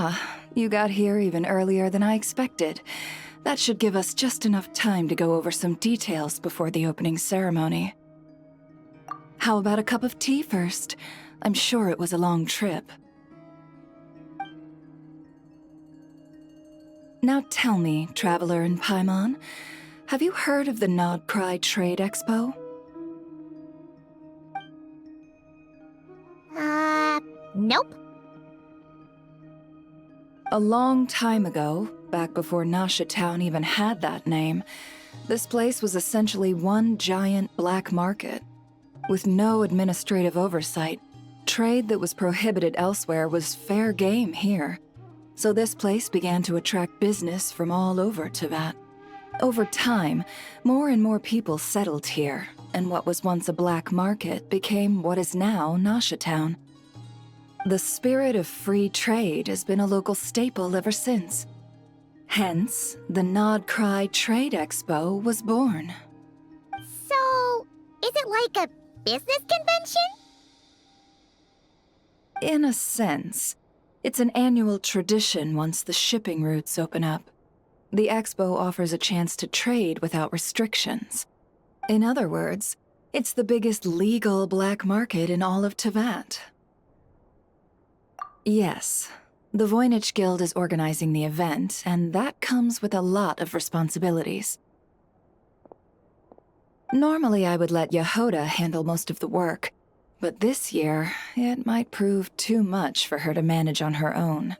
Ah, you got here even earlier than I expected. That should give us just enough time to go over some details before the opening ceremony. How about a cup of tea first? I'm sure it was a long trip. Now tell me, Traveler in Paimon, have you heard of the Nod Cry Trade Expo? Nope. A long time ago, back before Nasha Town even had that name, this place was essentially one giant black market. With no administrative oversight, trade that was prohibited elsewhere was fair game here. So this place began to attract business from all over Teyvat. Over time, more and more people settled here, and what was once a black market became what is now Nasha Town. The spirit of free trade has been a local staple ever since. Hence, the Nod Cry Trade Expo was born. So, is it like a business convention? In a sense, it's an annual tradition once the shipping routes open up. The expo offers a chance to trade without restrictions. In other words, it's the biggest legal black market in all of Teyvat. Yes, the Voynich Guild is organizing the event, and that comes with a lot of responsibilities. Normally I would let Yehoda handle most of the work, but this year, it might prove too much for her to manage on her own.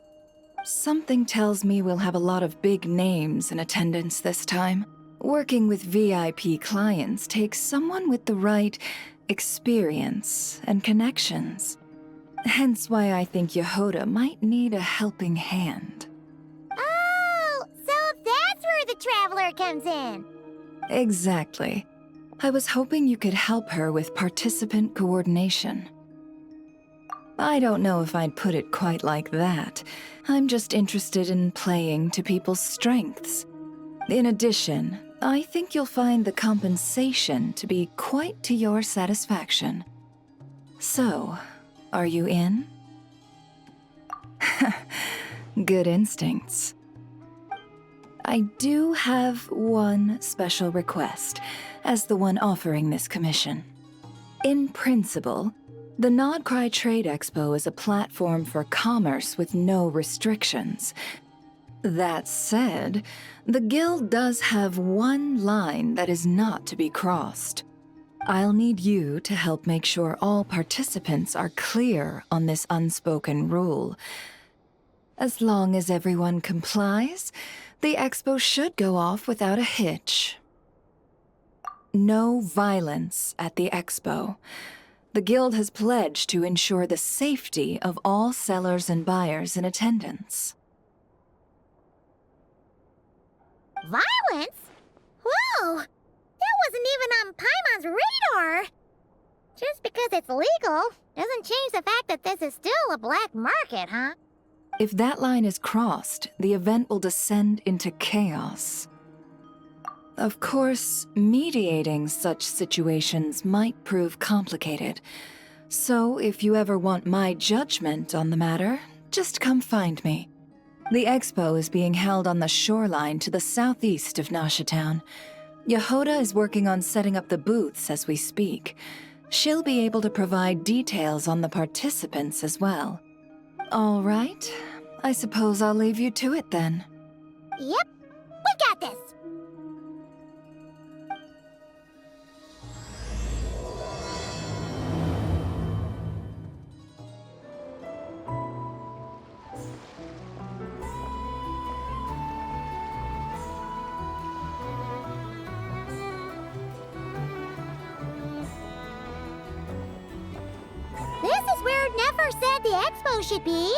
Something tells me we'll have a lot of big names in attendance this time. Working with VIP clients takes someone with the right experience and connections. Hence why I think Yehoda might need a helping hand. Oh, so that's where the Traveler comes in. Exactly. I was hoping you could help her with participant coordination. I don't know if I'd put it quite like that. I'm just interested in playing to people's strengths. In addition, I think you'll find the compensation to be quite to your satisfaction. So, are you in? Good instincts. I do have one special request, as the one offering this commission. In principle, the Nod Cry Trade Expo is a platform for commerce with no restrictions. That said, the Guild does have one line that is not to be crossed. I'll need you to help make sure all participants are clear on this unspoken rule. As long as everyone complies, the expo should go off without a hitch. No violence at the expo. The Guild has pledged to ensure the safety of all sellers and buyers in attendance. Violence? Whoa! That wasn't even on Paimon's radar! Just because it's legal doesn't change the fact that this is still a black market, huh? If that line is crossed, the event will descend into chaos. Of course, mediating such situations might prove complicated. So if you ever want my judgment on the matter, just come find me. The expo is being held on the shoreline to the southeast of Nasha Town. Yehoda is working on setting up the booths as we speak. She'll be able to provide details on the participants as well. All right, I suppose I'll leave you to it then. Yep, we got this! This is where Nefer said the expo should be.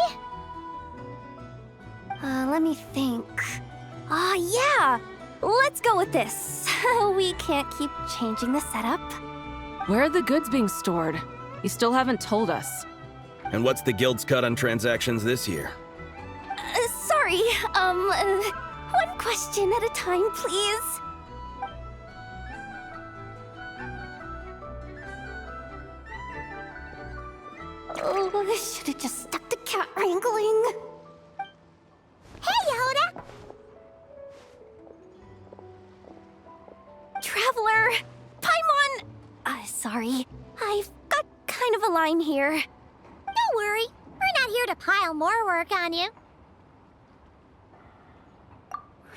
Let me think. Yeah! Let's go with this. We can't keep changing the setup. Where are the goods being stored? You still haven't told us. And what's the Guild's cut on transactions this year? Sorry, one question at a time, please. Oh, I should've just stuck to cat wrangling. sorry. I've got kind of a line here. Don't worry. We're not here to pile more work on you.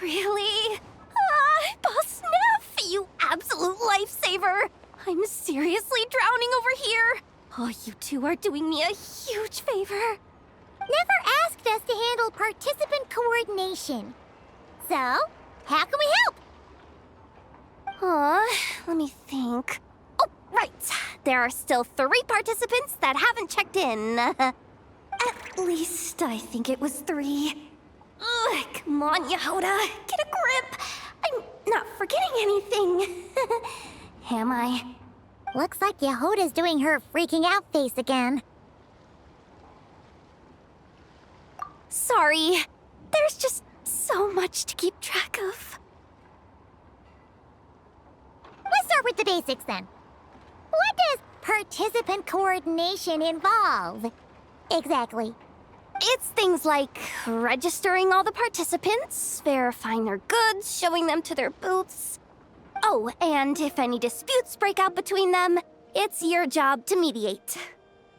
Really? Boss Neff, you absolute lifesaver! I'm seriously drowning over here. Oh, you two are doing me a huge favor. Never asked us to handle participant coordination. So, how can we help? Let me think. Oh, right. There are still 3 participants that haven't checked in. At least I think it was 3. Ugh, come on, Yehoda. Get a grip. I'm not forgetting anything. Am I? Looks like Yehoda's doing her freaking out face again. Sorry. There's just so much to keep track of. Let's start with the basics then. What does participant coordination involve? Exactly. It's things like registering all the participants, verifying their goods, showing them to their booths. Oh, and if any disputes break out between them, it's your job to mediate.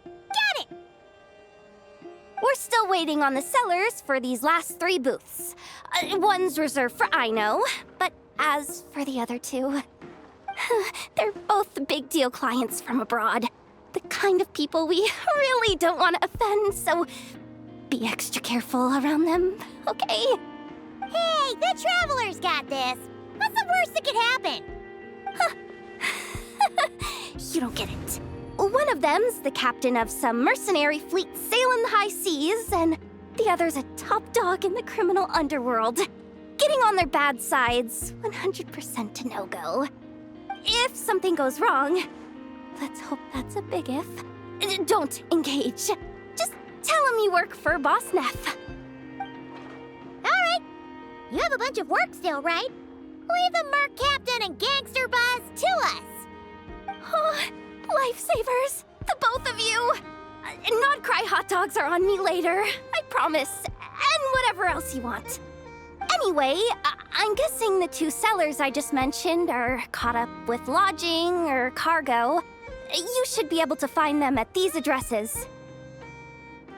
Got it! We're still waiting on the sellers for these last 3 booths. One's reserved for Aino, but as for the other 2, they're both big deal clients from abroad. The kind of people we really don't want to offend, so be extra careful around them, okay? Hey, the Travelers got this. What's the worst that could happen? You don't get it. One of them's the captain of some mercenary fleet sailing the high seas, and the other's a top dog in the criminal underworld. Getting on their bad side's 100% a no-go. If something goes wrong, let's hope that's a big if, don't engage. Just tell him you work for Boss Neff. Alright. You have a bunch of work still, right? Leave the Merc Captain and Gangster Buzz to us. Oh, lifesavers, the both of you. Not cry hot dogs are on me later, I promise. And whatever else you want. Anyway, I'm guessing the 2 sellers I just mentioned are caught up with lodging or cargo. You should be able to find them at these addresses.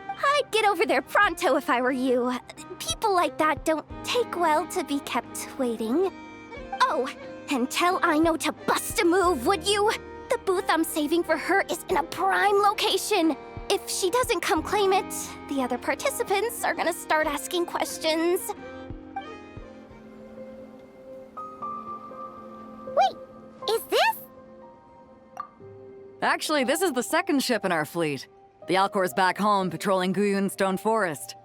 I'd get over there pronto if I were you. People like that don't take well to be kept waiting. Oh, and tell Aino to bust a move, would you? The booth I'm saving for her is in a prime location. If she doesn't come claim it, the other participants are gonna start asking questions. Wait, is this? Actually, this is the 2nd ship in our fleet. The Alcor's back home patrolling Guyun Stone Forest.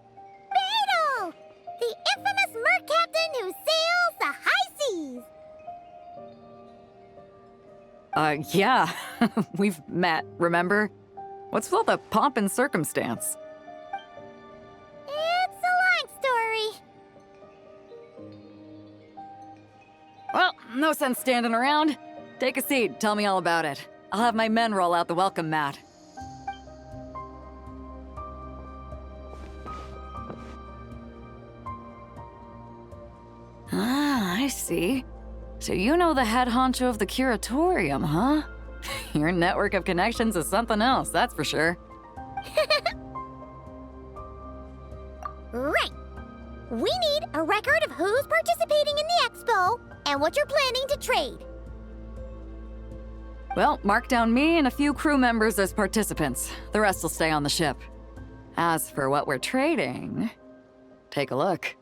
Beidou! The infamous Merc Captain who sails the high seas! Yeah. We've met, remember? What's with all the pomp and circumstance? It's a long story. Well, no sense standing around. Take a seat, tell me all about it. I'll have my men roll out the welcome mat. Ah, I see. So you know the head honcho of the curatorium, huh? Your network of connections is something else, that's for sure. Right. We need a record of who's participating in the expo and what you're planning to trade. Well, mark down me and a few crew members as participants. The rest will stay on the ship. As for what we're trading, take a look.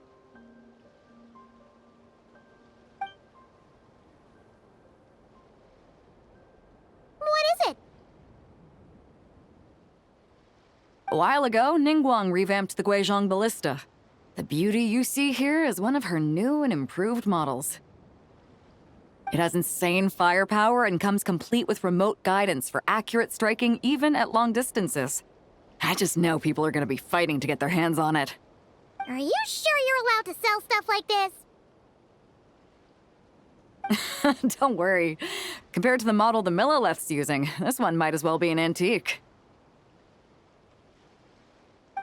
What is it? A while ago, Ningguang revamped the Guizhong Ballista. The beauty you see here is one of her new and improved models. It has insane firepower and comes complete with remote guidance for accurate striking even at long distances. I just know people are gonna be fighting to get their hands on it. Are you sure you're allowed to sell stuff like this? Don't worry. Compared to the model the Millileth's using, this one might as well be an antique.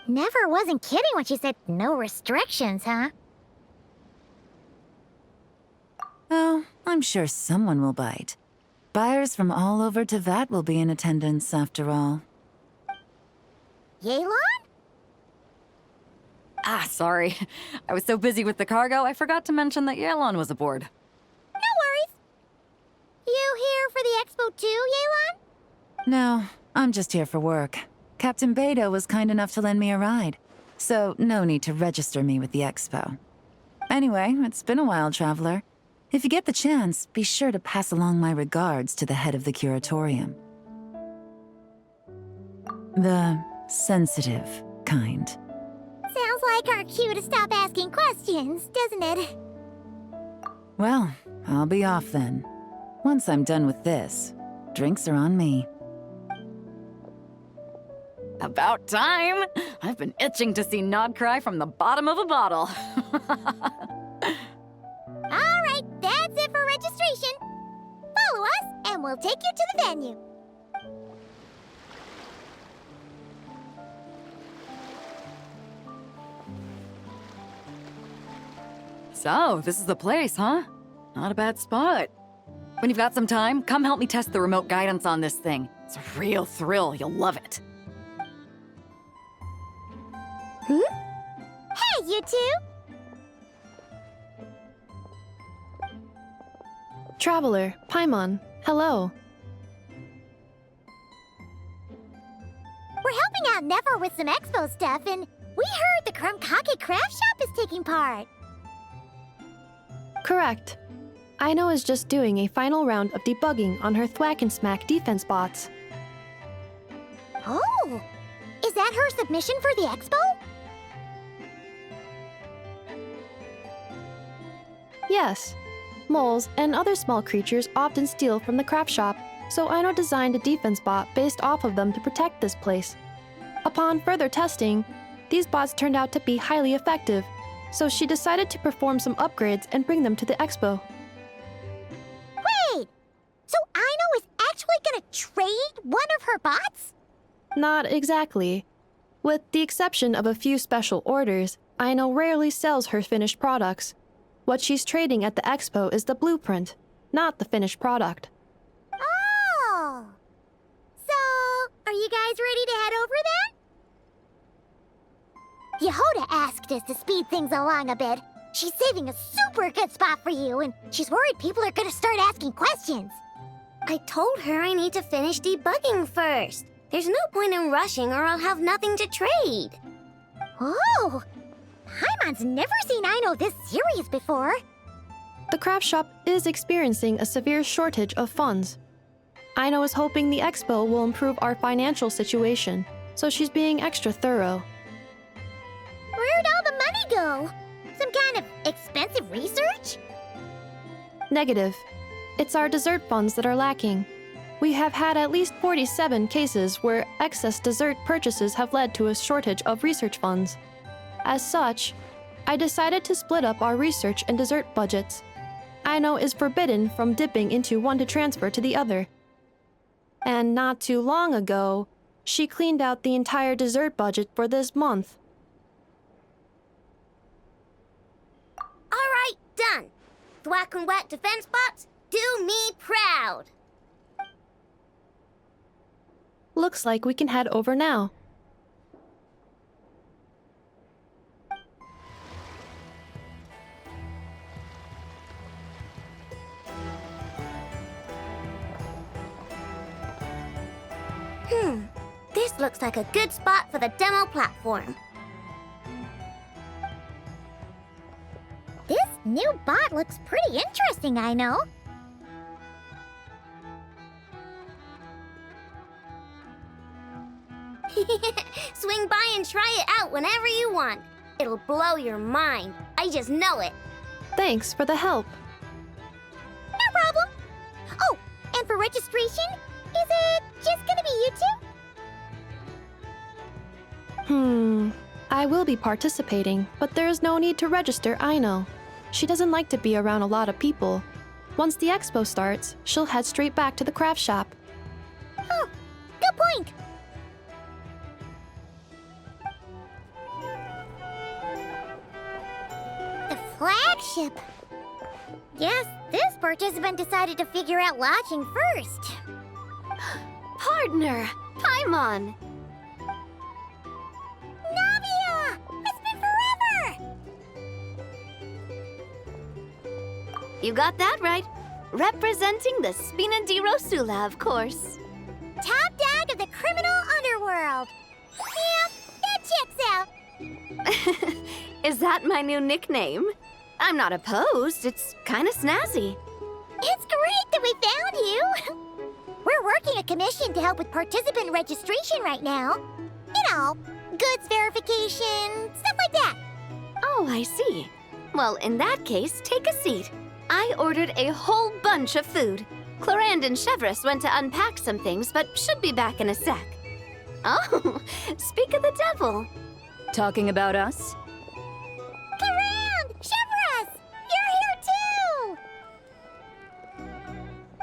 Never wasn't kidding when she said no restrictions, huh? Oh, I'm sure someone will bite. Buyers from all over Teyvat will be in attendance, after all. Yelan? Ah, sorry. I was so busy with the cargo, I forgot to mention that Yelan was aboard. No worries. You here for the expo too, Yelan? No, I'm just here for work. Captain Beto was kind enough to lend me a ride, so no need to register me with the expo. Anyway, it's been a while, Traveler. If you get the chance, be sure to pass along my regards to the head of the curatorium. The sensitive kind. Sounds like our cue to stop asking questions, doesn't it? Well, I'll be off then. Once I'm done with this, drinks are on me. About time! I've been itching to see Nod cry from the bottom of a bottle. All right, that's it for registration. Follow us, and we'll take you to the venue. So, this is the place, huh? Not a bad spot. When you've got some time, come help me test the remote guidance on this thing. It's a real thrill, you'll love it. Hey, you two! Traveler, Paimon, hello. We're helping out Nefer with some expo stuff, and we heard the Krumkake craft shop is taking part. Correct. Aino is just doing a final round of debugging on her Thwack and Smack defense bots. Oh! Is that her submission for the expo? Yes. Moles and other small creatures often steal from the craft shop, so Aino designed a defense bot based off of them to protect this place. Upon further testing, these bots turned out to be highly effective, so she decided to perform some upgrades and bring them to the expo. Wait! So Aino is actually gonna trade one of her bots? Not exactly. With the exception of a few special orders, Aino rarely sells her finished products. What she's trading at the expo is the blueprint, not the finished product. Oh! So, are you guys ready to head over then? Yehoda asked us to speed things along a bit. She's saving a super good spot for you, and she's worried people are gonna start asking questions. I told her I need to finish debugging first. There's no point in rushing or I'll have nothing to trade. Oh! Paimon's never seen Aino this serious before. The craft shop is experiencing a severe shortage of funds. Aino is hoping the expo will improve our financial situation, so she's being extra thorough. Where'd all the money go? Some kind of expensive research? Negative. It's our dessert funds that are lacking. We have had at least 47 cases where excess dessert purchases have led to a shortage of research funds. As such, I decided to split up our research and dessert budgets. Aino is forbidden from dipping into one to transfer to the other. And not too long ago, she cleaned out the entire dessert budget for this month. All right, done. Thwack and Whack defense bots, do me proud. Looks like we can head over now. This looks like a good spot for the demo platform. This new bot looks pretty interesting, I know. Swing by and try it out whenever you want. It'll blow your mind. I just know it. Thanks for the help. No problem. Oh, and for registration, is it just gonna be you two? I will be participating, but there is no need to register, Aino. She doesn't like to be around a lot of people. Once the expo starts, she'll head straight back to the craft shop. Oh, good point. The flagship. Guess this participant decided to figure out lodging first. Partner, Paimon. Navia! It's been forever! You got that right. Representing the Spina di Rosula, of course. Top dog of the criminal underworld. Yeah, that checks out. Is that my new nickname? I'm not opposed. It's kind of snazzy. It's great that we found you. We're working a commission to help with participant registration right now. You know, goods verification, stuff like that. Oh, I see. Well, in that case, take a seat. I ordered a whole bunch of food. Clorand and Chevreuse went to unpack some things, but should be back in a sec. Oh, speak of the devil. Talking about us? Clorand! Chevreuse! You're here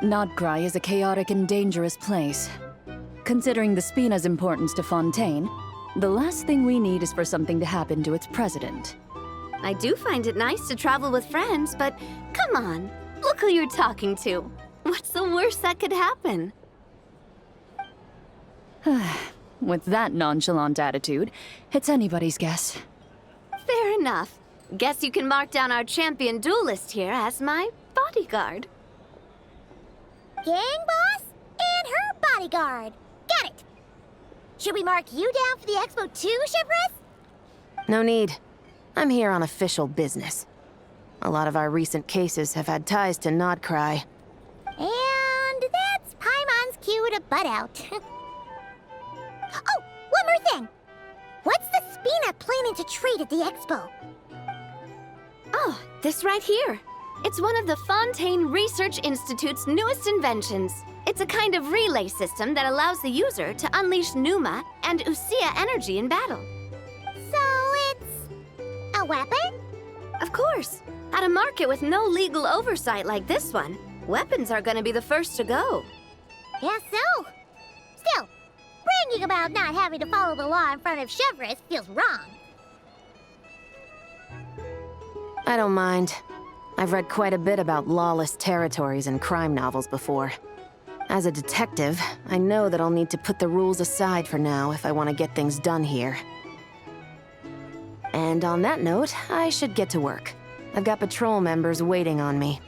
too! Nodcry is a chaotic and dangerous place. Considering the Spina's importance to Fontaine, the last thing we need is for something to happen to its president. I do find it nice to travel with friends, but come on, look who you're talking to. What's the worst that could happen? With that nonchalant attitude, it's anybody's guess. Fair enough. Guess you can mark down our champion duelist here as my bodyguard. Gang boss and her bodyguard. Got it. Should we mark you down for the expo too, Chevreuse? No need. I'm here on official business. A lot of our recent cases have had ties to Nodcry. And that's Paimon's cue to butt out. Oh, one more thing. What's the Spina planning to trade at the expo? Oh, this right here. It's one of the Fontaine Research Institute's newest inventions. It's a kind of relay system that allows the user to unleash Numa and Usia energy in battle. So it's a weapon? Of course. At a market with no legal oversight like this one, weapons are gonna be the first to go. Guess so. Still, bragging about not having to follow the law in front of Chevreuse feels wrong. I don't mind. I've read quite a bit about lawless territories and crime novels before. As a detective, I know that I'll need to put the rules aside for now if I want to get things done here. And on that note, I should get to work. I've got patrol members waiting on me.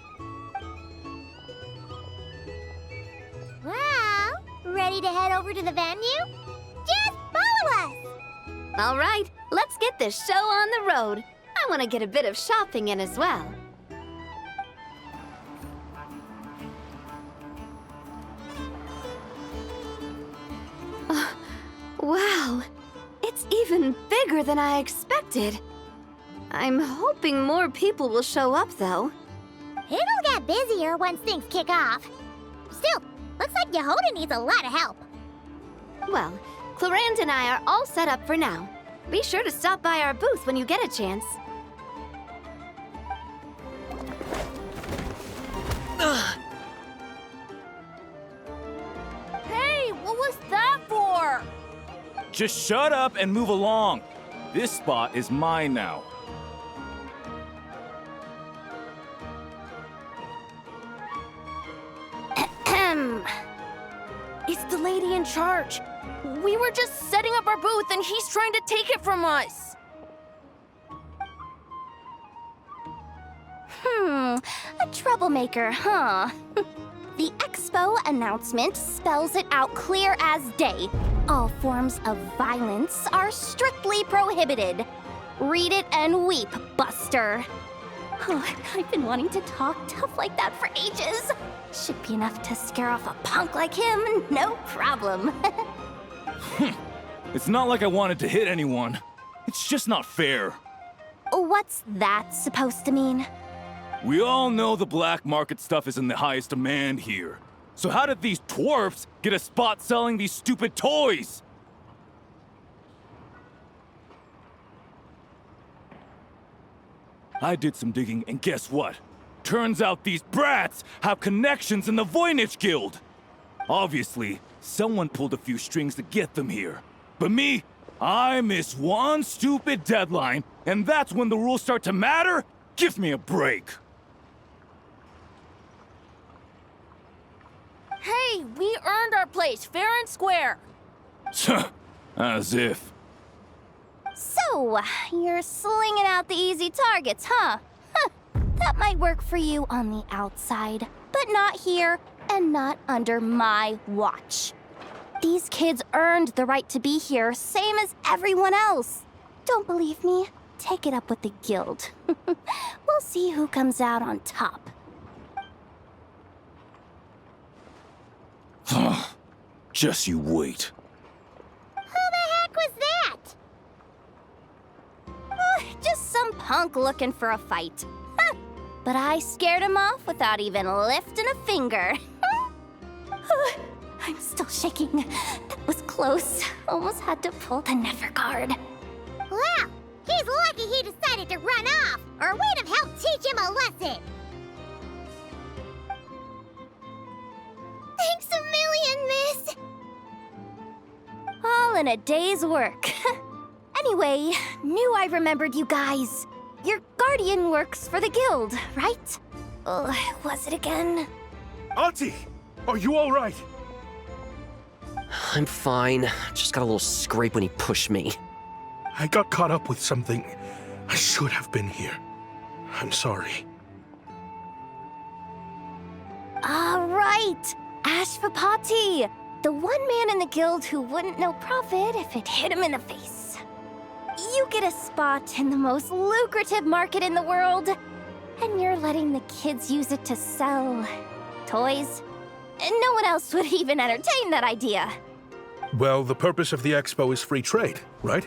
Well, ready to head over to the venue? Just follow us! All right, let's get this show on the road. I want to get a bit of shopping in as well. Wow, it's even bigger than I expected. I'm hoping more people will show up, though. It'll get busier once things kick off. Still, looks like Yehoda needs a lot of help. Well, Clorand and I are all set up for now. Be sure to stop by our booth when you get a chance. Hey, what was that for? Just shut up and move along. This spot is mine now. It's the lady in charge. We were just setting up our booth and he's trying to take it from us. A troublemaker, huh? The expo announcement spells it out clear as day. All forms of violence are strictly prohibited. Read it and weep, Buster. Oh, I've been wanting to talk tough like that for ages. Should be enough to scare off a punk like him, no problem. It's not like I wanted to hit anyone. It's just not fair. What's that supposed to mean? We all know the black market stuff is in the highest demand here. So how did these dwarfs get a spot selling these stupid toys? I did some digging, and guess what? Turns out these brats have connections in the Voynich Guild. Obviously, someone pulled a few strings to get them here. But me, I miss one stupid deadline, and that's when the rules start to matter? Give me a break. Hey, we earned our place fair and square. As if. So, you're slinging out the easy targets, huh? That might work for you on the outside, but not here and not under my watch. These kids earned the right to be here, same as everyone else. Don't believe me? Take it up with the guild. We'll see who comes out on top. Just you wait. Who the heck was that? Just some punk looking for a fight. But I scared him off without even lifting a finger. I'm still shaking. That was close. Almost had to pull the never guard. Well, he's lucky he decided to run off, or we'd have helped teach him a lesson. Thanks a million, miss. All in a day's work. Anyway, knew I remembered you guys. Your guardian works for the guild, right? Was it again? Auntie! Are you alright? I'm fine. Just got a little scrape when he pushed me. I got caught up with something. I should have been here. I'm sorry. Right! Ashvapati! The one man in the guild who wouldn't know profit if it hit him in the face. You get a spot in the most lucrative market in the world, and you're letting the kids use it to sell toys. And no one else would even entertain that idea. Well, the purpose of the expo is free trade, right?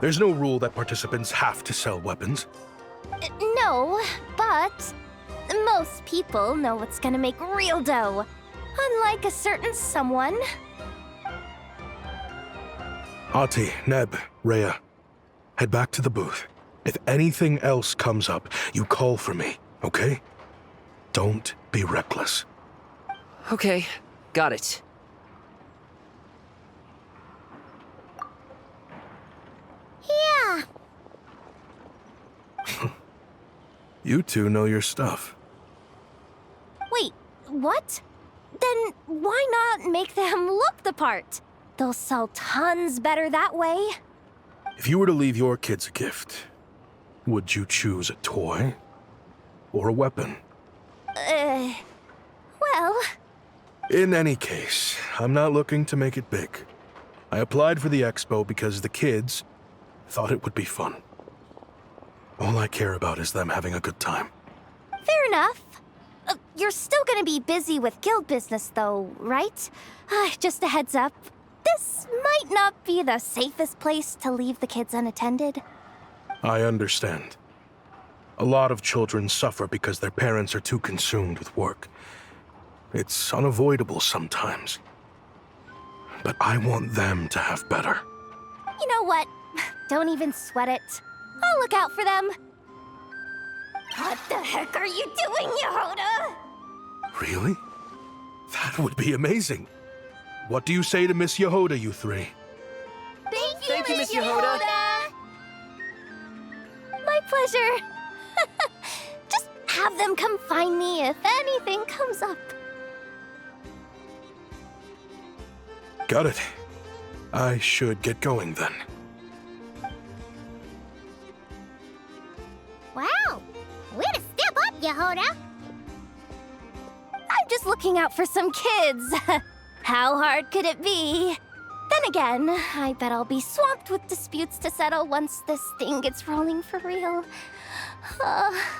There's no rule that participants have to sell weapons. No, but most people know what's gonna make real dough. Unlike a certain someone. Ati, Neb, Rhea, head back to the booth. If anything else comes up, you call for me, okay? Don't be reckless. Okay, got it. Yeah. You two know your stuff. Wait, what? Then why not make them look the part? They'll sell tons better that way. If you were to leave your kids a gift, would you choose a toy or a weapon? Well... In any case, I'm not looking to make it big. I applied for the expo because the kids thought it would be fun. All I care about is them having a good time. Fair enough. You're still gonna be busy with guild business though, right? Just a heads up. This might not be the safest place to leave the kids unattended. I understand. A lot of children suffer because their parents are too consumed with work. It's unavoidable sometimes. But I want them to have better. You know what? Don't even sweat it. I'll look out for them. What the heck are you doing, Yehoda? Really? That would be amazing. What do you say to Miss Yehoda, you three? Thank you, Miss Yehoda. My pleasure. Just have them come find me if anything comes up. Got it. I should get going then. Wow. Way to step up, Yehoda. I'm just looking out for some kids. How hard could it be? Then again, I bet I'll be swamped with disputes to settle once this thing gets rolling for real. Relax,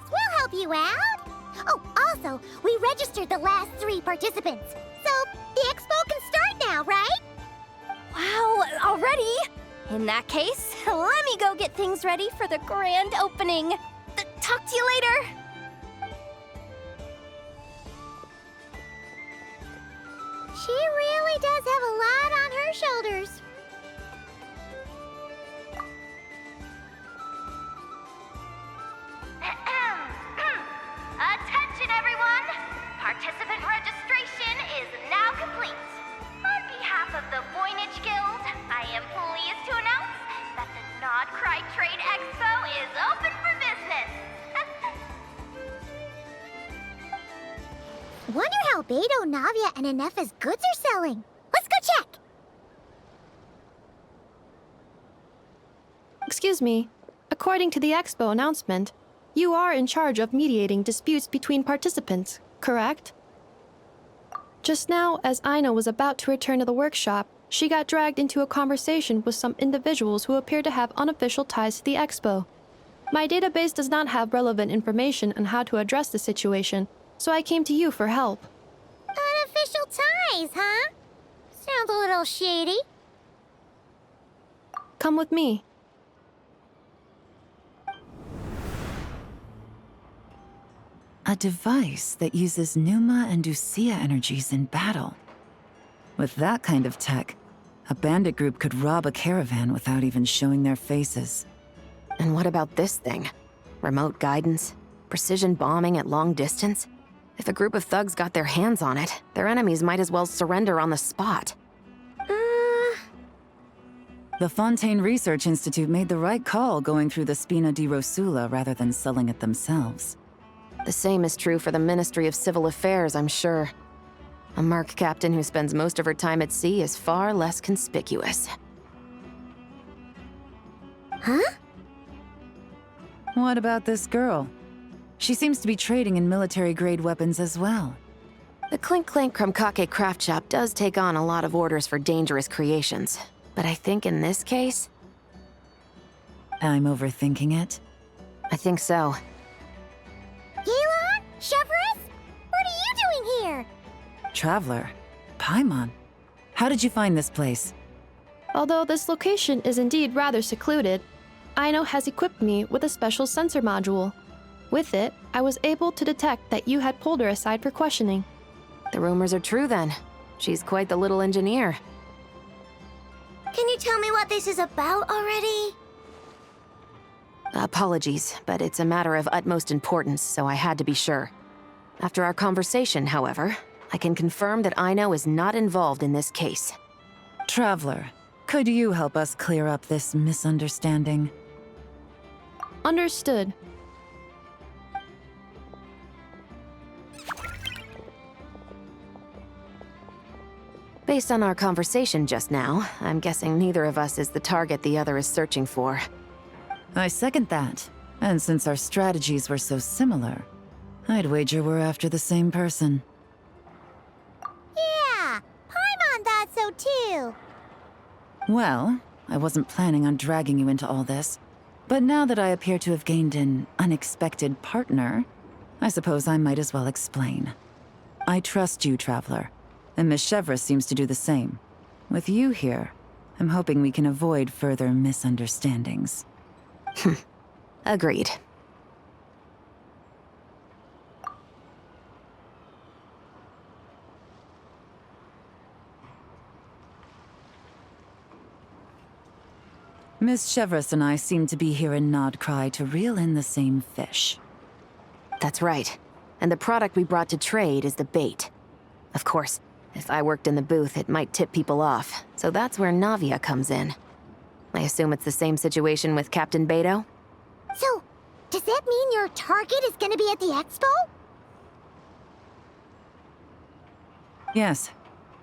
we'll help you out. Oh, also, we registered the last 3 participants. So, the expo can start now, right? Wow, already? In that case, let me go get things ready for the grand opening. Talk to you later. She really does have a lot on her shoulders. Attention, everyone! Participant registration is now complete. On behalf of the Voynich Guild, I am pleased to announce that the Nod Cry Trade Expo is open for business. Wonder how how Beidou, Navia, and Inef's goods are selling. Let's go check! Excuse me. According to the expo announcement, you are in charge of mediating disputes between participants, correct? Just now, as Aina was about to return to the workshop, she got dragged into a conversation with some individuals who appear to have unofficial ties to the expo. My database does not have relevant information on how to address the situation, so I came to you for help. Unofficial ties, huh? Sounds a little shady. Come with me. A device that uses Pneuma and Usia energies in battle. With that kind of tech, a bandit group could rob a caravan without even showing their faces. And what about this thing? Remote guidance? Precision bombing at long distance? If a group of thugs got their hands on it, their enemies might as well surrender on the spot. The Fontaine Research Institute made the right call going through the Spina di Rosula rather than selling it themselves. The same is true for the Ministry of Civil Affairs, I'm sure. A merc captain who spends most of her time at sea is far less conspicuous. Huh? What about this girl? She seems to be trading in military-grade weapons as well. The Clink Clank Krumkake craft shop does take on a lot of orders for dangerous creations. But I think in this case... I'm overthinking it. I think so. Yelan? Chevron? What are you doing here? Traveler? Paimon? How did you find this place? Although this location is indeed rather secluded, Aino has equipped me with a special sensor module. With it, I was able to detect that you had pulled her aside for questioning. The rumors are true then. She's quite the little engineer. Can you tell me what this is about already? Apologies, but it's a matter of utmost importance, so I had to be sure. After our conversation, however, I can confirm that Aino is not involved in this case. Traveler, could you help us clear up this misunderstanding? Understood. Based on our conversation just now, I'm guessing neither of us is the target the other is searching for. I second that. And since our strategies were so similar, I'd wager we're after the same person. Yeah, Paimon thought so too. Well, I wasn't planning on dragging you into all this, but now that I appear to have gained an unexpected partner, I suppose I might as well explain. I trust you, Traveler, and Miss Chevres seems to do the same. With you here, I'm hoping we can avoid further misunderstandings. Agreed. Miss Chevres and I seem to be here in Nodcry to reel in the same fish. That's right. And the product we brought to trade is the bait. Of course, if I worked in the booth, it might tip people off, so that's where Navia comes in. I assume it's the same situation with Captain Beidou? So, does that mean your target is gonna be at the expo? Yes,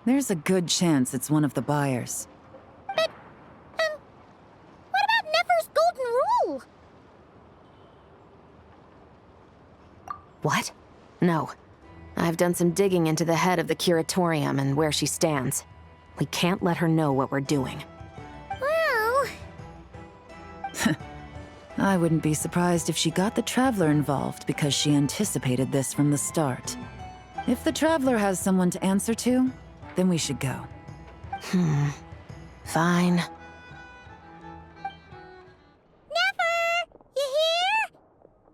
there's a good chance it's one of the buyers. But, what about Nefer's golden rule? What? No. I've done some digging into the head of the curatorium and where she stands. We can't let her know what we're doing. Well... I wouldn't be surprised if she got the Traveler involved because she anticipated this from the start. If the Traveler has someone to answer to, then we should go. Fine. Nefer! You here?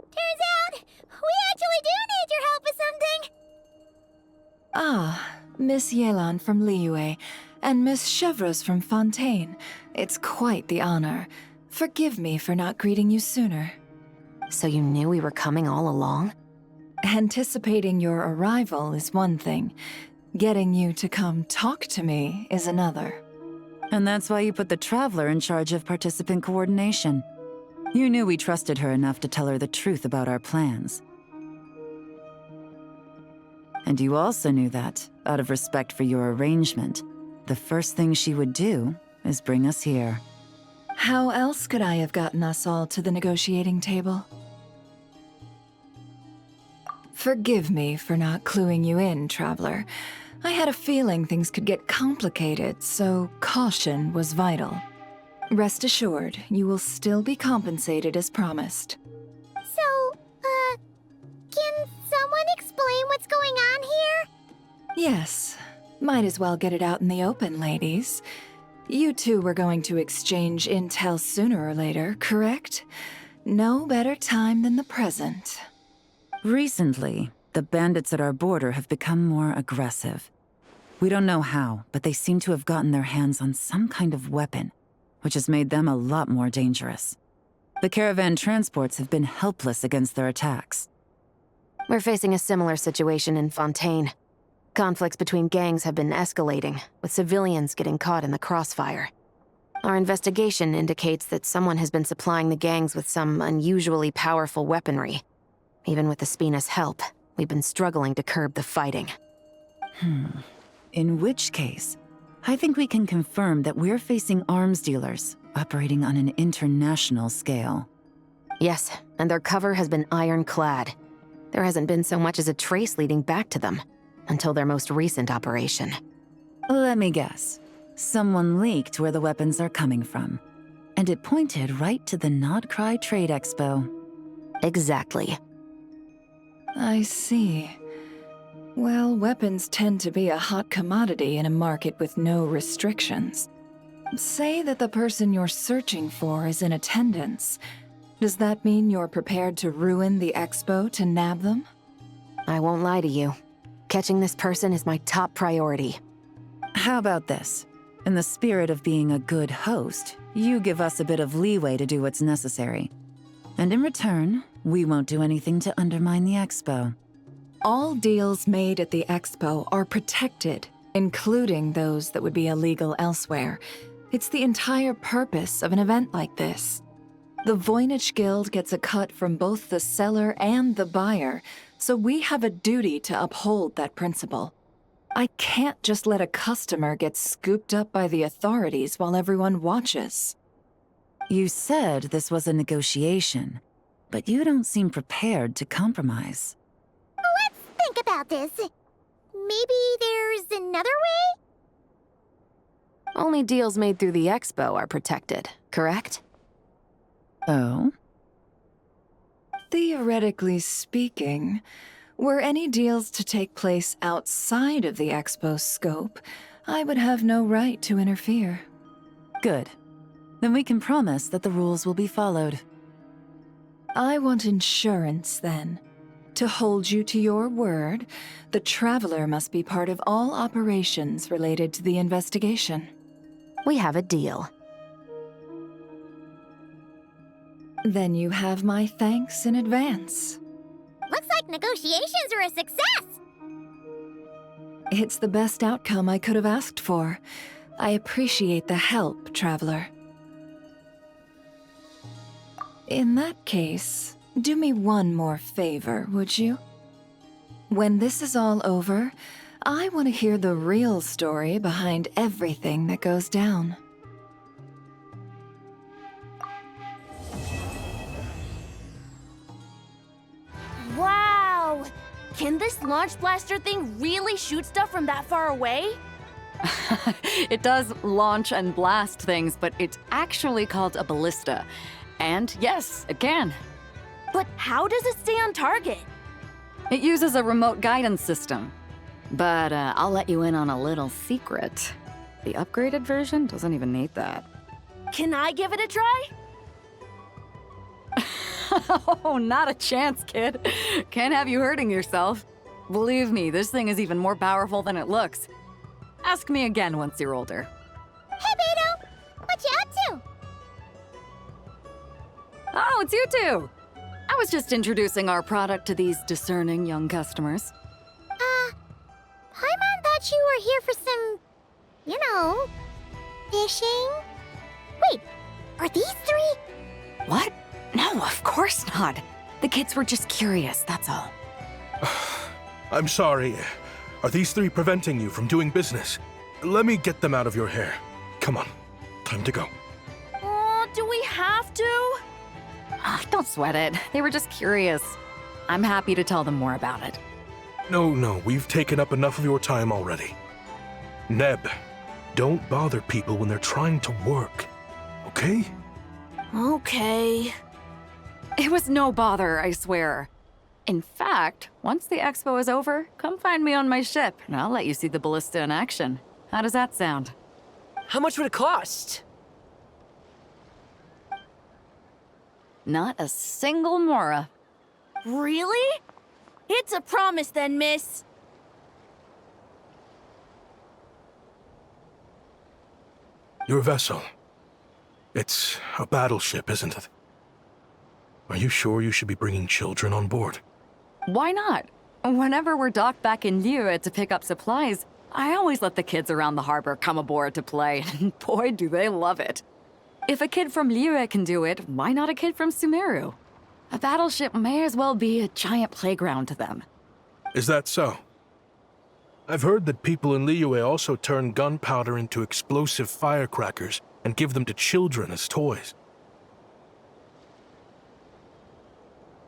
Turns out, we actually do need your help with something! Ah, Miss Yelan from Liyue, and Miss Chevres from Fontaine. It's quite the honor. Forgive me for not greeting you sooner. So you knew we were coming all along? Anticipating your arrival is one thing. Getting you to come talk to me is another. And that's why you put the Traveler in charge of participant coordination. You knew we trusted her enough to tell her the truth about our plans. And you also knew that, out of respect for your arrangement, the first thing she would do is bring us here. How else could I have gotten us all to the negotiating table? Forgive me for not cluing you in, Traveler. I had a feeling things could get complicated, so caution was vital. Rest assured, you will still be compensated as promised. So, can someone explain what's going on here? Yes, might as well get it out in the open, ladies. You two were going to exchange intel sooner or later, correct? No better time than the present. Recently, the bandits at our border have become more aggressive. We don't know how, but they seem to have gotten their hands on some kind of weapon, which has made them a lot more dangerous. The caravan transports have been helpless against their attacks. We're facing a similar situation in Fontaine. Conflicts between gangs have been escalating, with civilians getting caught in the crossfire. Our investigation indicates that someone has been supplying the gangs with some unusually powerful weaponry. Even with the Spina's help, we've been struggling to curb the fighting. In which case, I think we can confirm that we're facing arms dealers operating on an international scale. Yes, and their cover has been ironclad. There hasn't been so much as a trace leading back to them, until their most recent operation. Let me guess. Someone leaked where the weapons are coming from, and it pointed right to the Nodcry Trade Expo. Exactly. I see. Well, weapons tend to be a hot commodity in a market with no restrictions. Say that the person you're searching for is in attendance. Does that mean you're prepared to ruin the expo to nab them? I won't lie to you. Catching this person is my top priority. How about this? In the spirit of being a good host, you give us a bit of leeway to do what's necessary. And in return, we won't do anything to undermine the expo. All deals made at the expo are protected, including those that would be illegal elsewhere. It's the entire purpose of an event like this. The Voynich Guild gets a cut from both the seller and the buyer, so we have a duty to uphold that principle. I can't just let a customer get scooped up by the authorities while everyone watches. You said this was a negotiation, but you don't seem prepared to compromise. Let's think about this. Maybe there's another way? Only deals made through the expo are protected, correct? Oh? Theoretically speaking, were any deals to take place outside of the expo's scope, I would have no right to interfere. Good. Then we can promise that the rules will be followed. I want insurance, then. To hold you to your word, the Traveler must be part of all operations related to the investigation. We have a deal. Then you have my thanks in advance. Looks like negotiations are a success! It's the best outcome I could have asked for. I appreciate the help, Traveler. In that case, do me one more favor, would you? When this is all over, I want to hear the real story behind everything that goes down. Wow! Can this launch blaster thing really shoot stuff from that far away? It does launch and blast things, but it's actually called a ballista. And yes, it can. But how does it stay on target? It uses a remote guidance system. But I'll let you in on a little secret. The upgraded version doesn't even need that. Can I give it a try? Oh, not a chance, kid. Can't have you hurting yourself. Believe me, this thing is even more powerful than it looks. Ask me again once you're older. Hey, Beto! What you up to? Oh, it's you two! I was just introducing our product to these discerning young customers. Paimon thought you were here for some, you know, fishing? Wait, are these three? What? No, of course not. The kids were just curious, that's all. I'm sorry. Are these three preventing you from doing business? Let me get them out of your hair. Come on, time to go. Do we have to? Don't sweat it. They were just curious. I'm happy to tell them more about it. No, we've taken up enough of your time already. Neb, don't bother people when they're trying to work, okay? Okay. It was no bother, I swear. In fact, once the expo is over, come find me on my ship, and I'll let you see the ballista in action. How does that sound? How much would it cost? Not a single mora. Really? It's a promise then, miss. Your vessel. It's a battleship, isn't it? Are you sure you should be bringing children on board? Why not? Whenever we're docked back in Liyue to pick up supplies, I always let the kids around the harbor come aboard to play, and boy, do they love it. If a kid from Liyue can do it, why not a kid from Sumeru? A battleship may as well be a giant playground to them. Is that so? I've heard that people in Liyue also turn gunpowder into explosive firecrackers and give them to children as toys.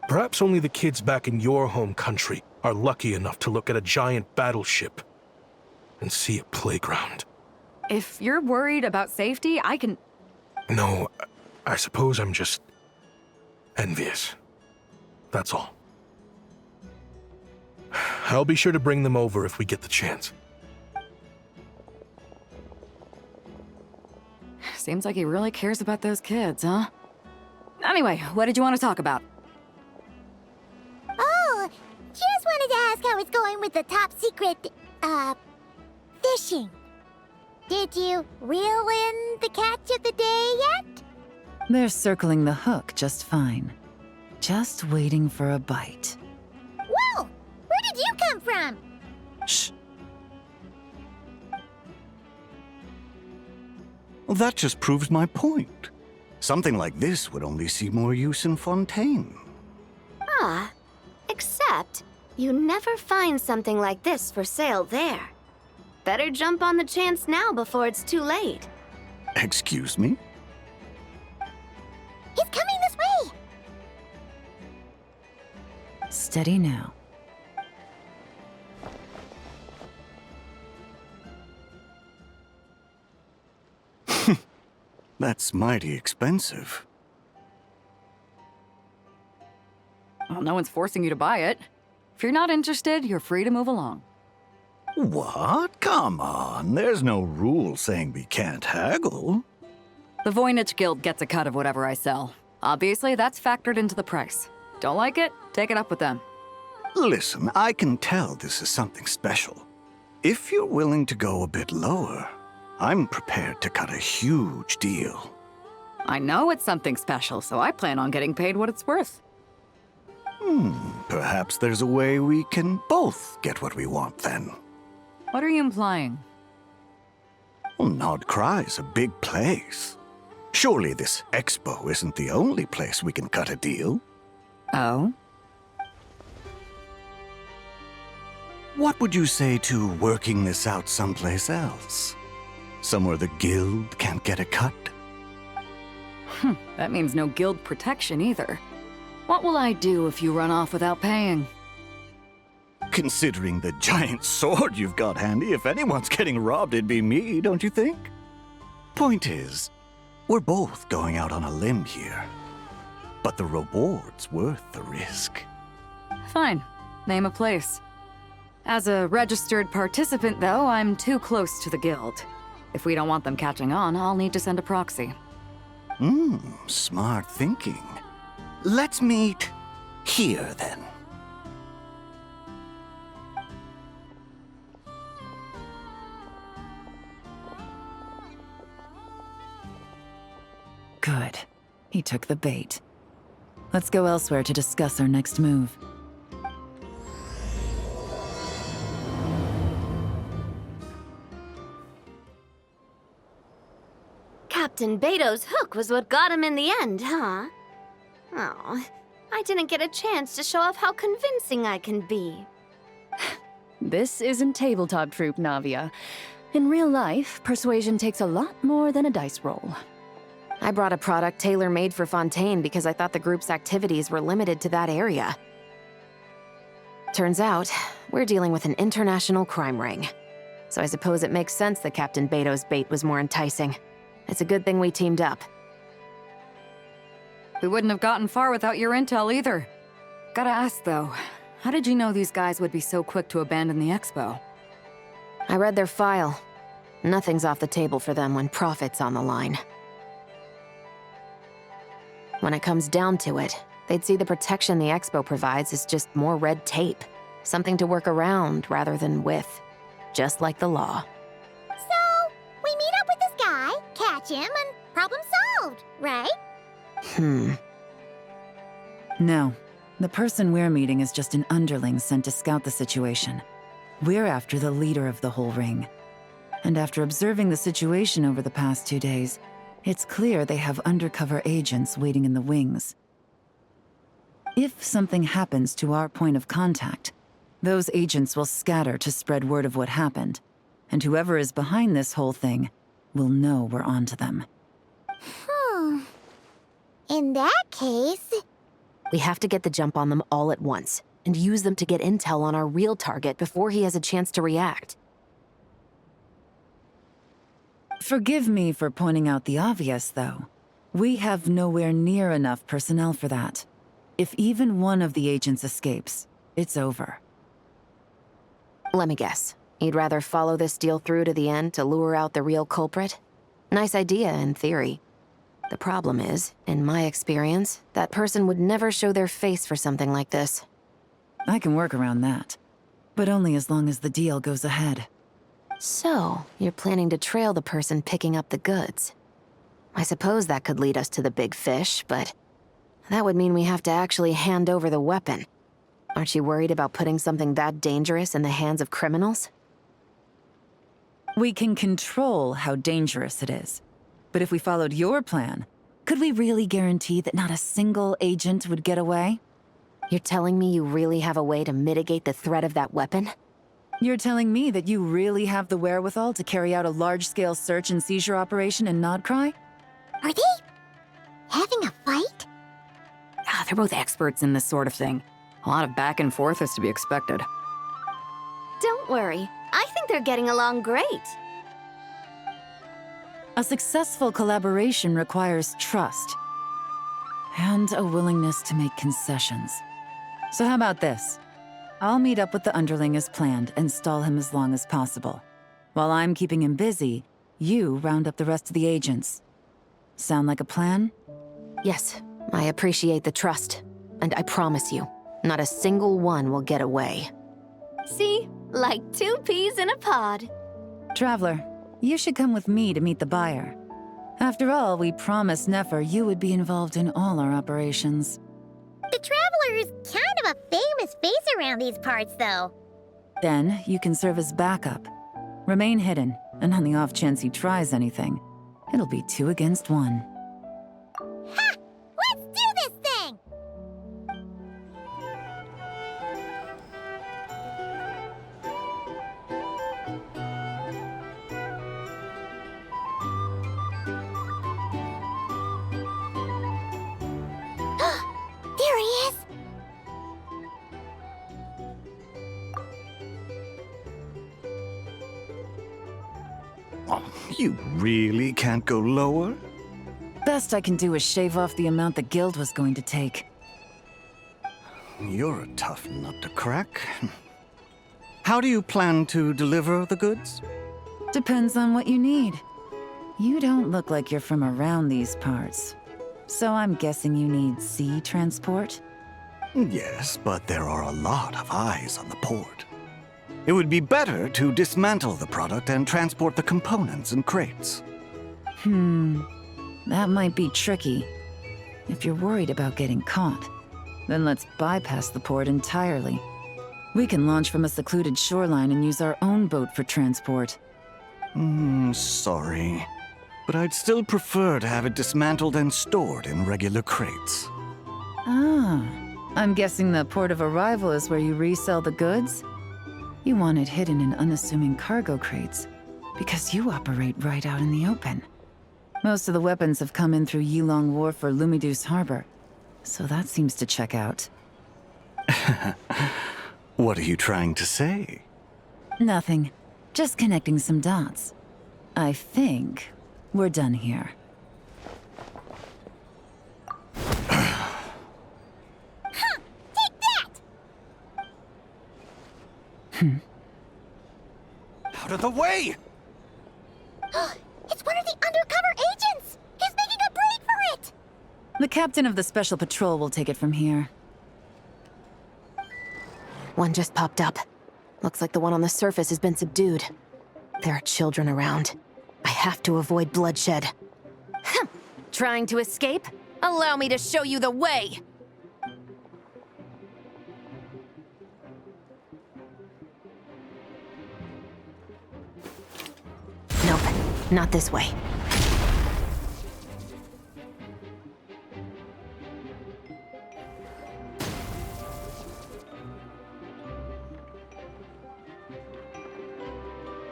Perhaps only the kids back in your home country are lucky enough to look at a giant battleship and see a playground. If you're worried about safety, I can... No, I suppose I'm just envious. That's all. I'll be sure to bring them over if we get the chance. Seems like he really cares about those kids, huh? Anyway, what did you want to talk about? Oh, just wanted to ask how it's going with the top secret, fishing. Did you reel in the catch of the day yet? They're circling the hook just fine. Just waiting for a bite. Whoa! Where did you come from? Shh. Well, that just proves my point. Something like this would only see more use in Fontaine. Except you never find something like this for sale there. Better jump on the chance now before it's too late. Excuse me? He's coming this way! Steady now. That's mighty expensive. Well, no one's forcing you to buy it. If you're not interested, you're free to move along. What? Come on, there's no rule saying we can't haggle. The Voynich Guild gets a cut of whatever I sell. Obviously, that's factored into the price. Don't like it? Take it up with them. Listen, I can tell this is something special. If you're willing to go a bit lower, I'm prepared to cut a huge deal. I know it's something special, so I plan on getting paid what it's worth. Perhaps there's a way we can both get what we want then. What are you implying? Well, Nod Cry's a big place. Surely this expo isn't the only place we can cut a deal. Oh? What would you say to working this out someplace else? Somewhere the guild can't get a cut? That means no guild protection either. What will I do if you run off without paying? Considering the giant sword you've got handy, if anyone's getting robbed, it'd be me, don't you think? Point is, we're both going out on a limb here. But the reward's worth the risk. Fine. Name a place. As a registered participant, though, I'm too close to the guild. If we don't want them catching on, I'll need to send a proxy. Smart thinking. Let's meet here, then. Good. He took the bait. Let's go elsewhere to discuss our next move. Captain Beto's hook was what got him in the end, huh? Oh, I didn't get a chance to show off how convincing I can be. This isn't tabletop troop, Navia. In real life, persuasion takes a lot more than a dice roll. I brought a product tailor-made for Fontaine because I thought the group's activities were limited to that area. Turns out, we're dealing with an international crime ring. So I suppose it makes sense that Captain Beto's bait was more enticing. It's a good thing we teamed up. We wouldn't have gotten far without your intel either. Gotta ask though, how did you know these guys would be so quick to abandon the expo? I read their file. Nothing's off the table for them when profit's on the line. When it comes down to it, they'd see the protection the expo provides as just more red tape. Something to work around rather than with. Just like the law. So, we meet up with this guy, catch him, and problem solved, right? No. The person we're meeting is just an underling sent to scout the situation. We're after the leader of the whole ring. And after observing the situation over the past 2 days, it's clear they have undercover agents waiting in the wings. If something happens to our point of contact, those agents will scatter to spread word of what happened, and whoever is behind this whole thing will know we're onto them. In that case... We have to get the jump on them all at once, and use them to get intel on our real target before he has a chance to react. Forgive me for pointing out the obvious, though. We have nowhere near enough personnel for that. If even one of the agents escapes, it's over. Let me guess. You'd rather follow this deal through to the end to lure out the real culprit? Nice idea, in theory. The problem is, in my experience, that person would never show their face for something like this. I can work around that. But only as long as the deal goes ahead. So, you're planning to trail the person picking up the goods. I suppose that could lead us to the big fish, but that would mean we have to actually hand over the weapon. Aren't you worried about putting something that dangerous in the hands of criminals? We can control how dangerous it is. But if we followed your plan, could we really guarantee that not a single agent would get away? You're telling me you really have a way to mitigate the threat of that weapon? You're telling me that you really have the wherewithal to carry out a large-scale search and seizure operation in Nodcry? Are they... having a fight? They're both experts in this sort of thing. A lot of back and forth is to be expected. Don't worry. I think they're getting along great. A successful collaboration requires trust. And a willingness to make concessions. So how about this? I'll meet up with the underling as planned and stall him as long as possible. While I'm keeping him busy, you round up the rest of the agents. Sound like a plan? Yes, I appreciate the trust. And I promise you, not a single one will get away. See? Like 2 peas in a pod. Traveler, you should come with me to meet the buyer. After all, we promised Nefer you would be involved in all our operations. The Traveler is kind of a famous face around these parts, though. Then, you can serve as backup. Remain hidden, and on the off chance he tries anything, it'll be 2 against 1. Ha! Let's do this thing! There he is! You really can't go lower? Best I can do is shave off the amount the guild was going to take. You're a tough nut to crack. How do you plan to deliver the goods? Depends on what you need. You don't look like you're from around these parts. So I'm guessing you need sea transport? Yes, but there are a lot of eyes on the port. It would be better to dismantle the product and transport the components in crates. That might be tricky. If you're worried about getting caught, then let's bypass the port entirely. We can launch from a secluded shoreline and use our own boat for transport. Sorry. But I'd still prefer to have it dismantled and stored in regular crates. Ah, I'm guessing the port of arrival is where you resell the goods? You want it hidden in unassuming cargo crates, because you operate right out in the open. Most of the weapons have come in through Yilong Wharf or Lumiduce Harbor, so that seems to check out. What are you trying to say? Nothing. Just connecting some dots. I think we're done here. Take that! Out of the way! It's one of the undercover agents! He's making a break for it! The captain of the Special Patrol will take it from here. One just popped up. Looks like the one on the surface has been subdued. There are children around. I have to avoid bloodshed. Trying to escape? Allow me to show you the way! Nope, not this way.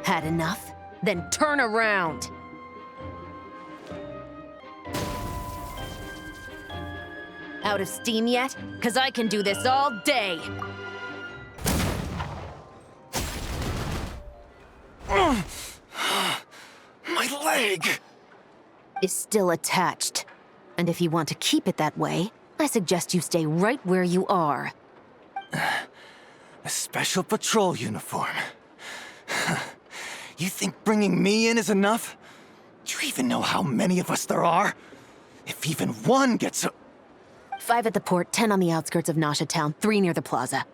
Had enough? Then turn around! Out of steam yet? 'Cause I can do this all day! My leg! Is still attached. And if you want to keep it that way, I suggest you stay right where you are. A special patrol uniform. You think bringing me in is enough? Do you even know how many of us there are? If even one gets a... 5 at the port, 10 on the outskirts of Nasha Town, 3 near the plaza.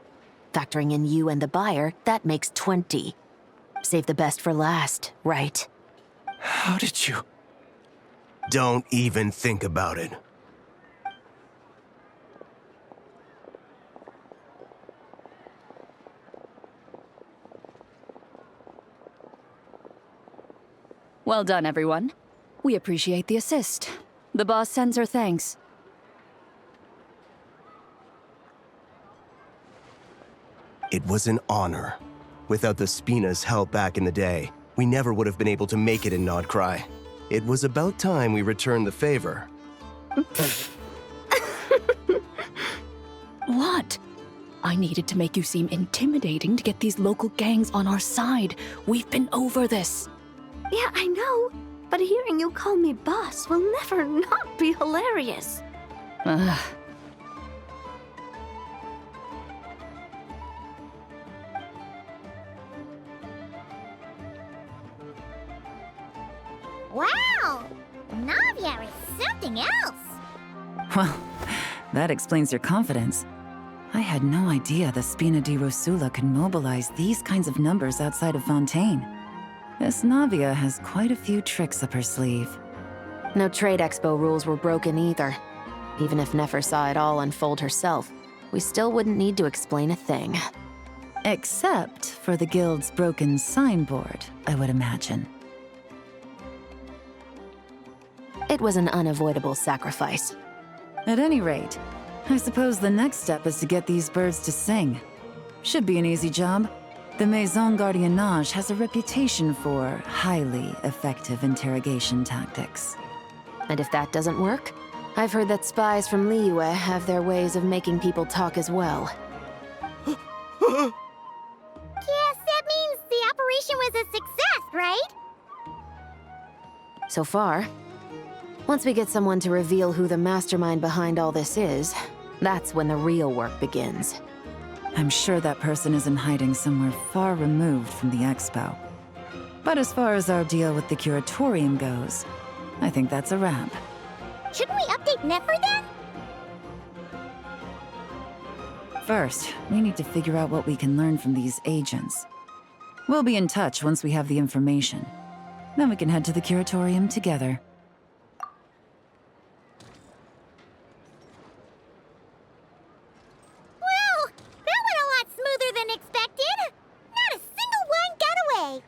Factoring in you and the buyer, that makes 20. Save the best for last, right? How did you... Don't even think about it. Well done, everyone. We appreciate the assist. The boss sends her thanks. It was an honor. Without the Spina's help back in the day, we never would have been able to make it in Nodcry. It was about time we returned the favor. What? I needed to make you seem intimidating to get these local gangs on our side. We've been over this. Yeah, I know. But hearing you call me boss will never not be hilarious. Wow! Navia is something else! Well, that explains your confidence. I had no idea the Spina di Rosula could mobilize these kinds of numbers outside of Fontaine. This Navia has quite a few tricks up her sleeve. No trade expo rules were broken either. Even if Nefer saw it all unfold herself, we still wouldn't need to explain a thing. Except for the guild's broken signboard, I would imagine. It was an unavoidable sacrifice. At any rate, I suppose the next step is to get these birds to sing. Should be an easy job. The Maison Gardiennage has a reputation for highly effective interrogation tactics. And if that doesn't work, I've heard that spies from Liyue have their ways of making people talk as well. Guess that means the operation was a success, right? So far. Once we get someone to reveal who the mastermind behind all this is, that's when the real work begins. I'm sure that person is in hiding somewhere far removed from the expo. But as far as our deal with the curatorium goes, I think that's a wrap. Shouldn't we update Nefer then? First, we need to figure out what we can learn from these agents. We'll be in touch once we have the information. Then we can head to the curatorium together. Well, that went a lot smoother than expected. Not a single one got away.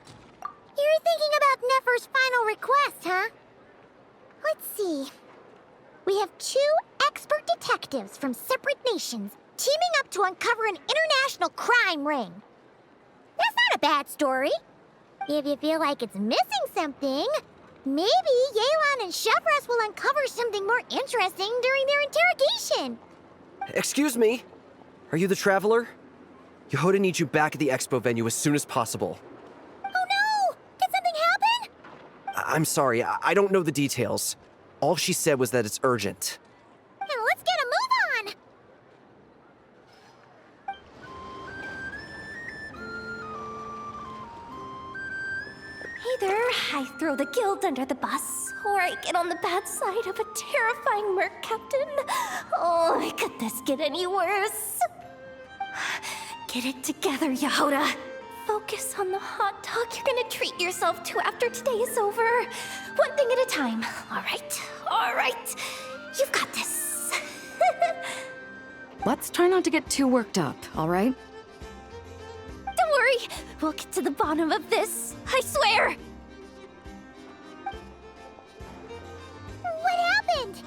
You're thinking about Nefer's final request, huh? Let's see. We have 2 expert detectives from separate nations teaming up to uncover an international crime ring. That bad story. If you feel like it's missing something, maybe Yelan and Chevros will uncover something more interesting during their interrogation. Excuse me? Are you the Traveler? Yehoda needs you back at the expo venue as soon as possible. Oh no! Did something happen? I'm sorry, I don't know the details. All she said was that it's urgent. Now let's get a move on! Either I throw the guild under the bus, or I get on the bad side of a terrifying merc captain. Oh, could this get any worse? Get it together, Yehoda. Focus on the hot dog you're gonna treat yourself to after today is over. One thing at a time. All right. You've got this. Let's try not to get too worked up, all right? Don't worry, we'll get to the bottom of this. I swear. What happened?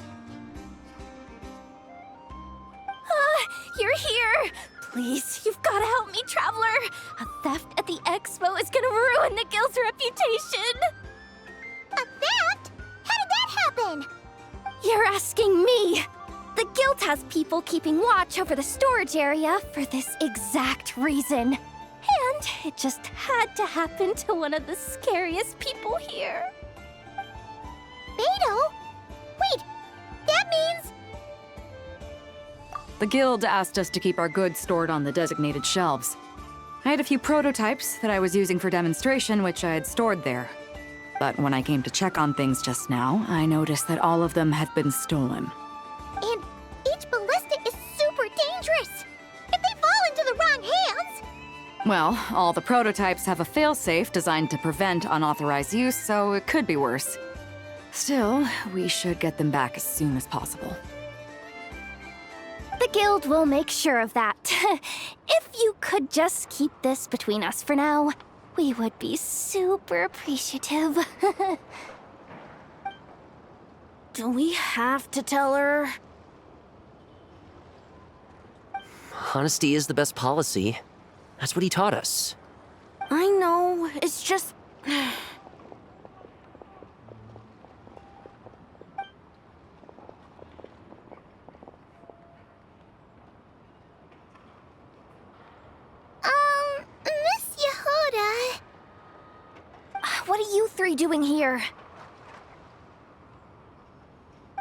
You're here. Please, you've got to help me, Traveler. A theft at the expo is gonna ruin the guild's reputation. A theft? How did that happen? You're asking me. The guild has people keeping watch over the storage area for this exact reason. And it just had to happen to one of the scariest people here. Beto? Wait, that means... The guild asked us to keep our goods stored on the designated shelves. I had a few prototypes that I was using for demonstration, which I had stored there. But when I came to check on things just now, I noticed that all of them had been stolen. And each ballista is super dangerous. If they fall into the wrong hands... Well, all the prototypes have a failsafe designed to prevent unauthorized use, so it could be worse. Still, we should get them back as soon as possible. The guild will make sure of that. If you could just keep this between us for now, we would be super appreciative. Do we have to tell her? Honesty is the best policy. That's what he taught us. I know, it's just... Miss Yehoda... What are you three doing here?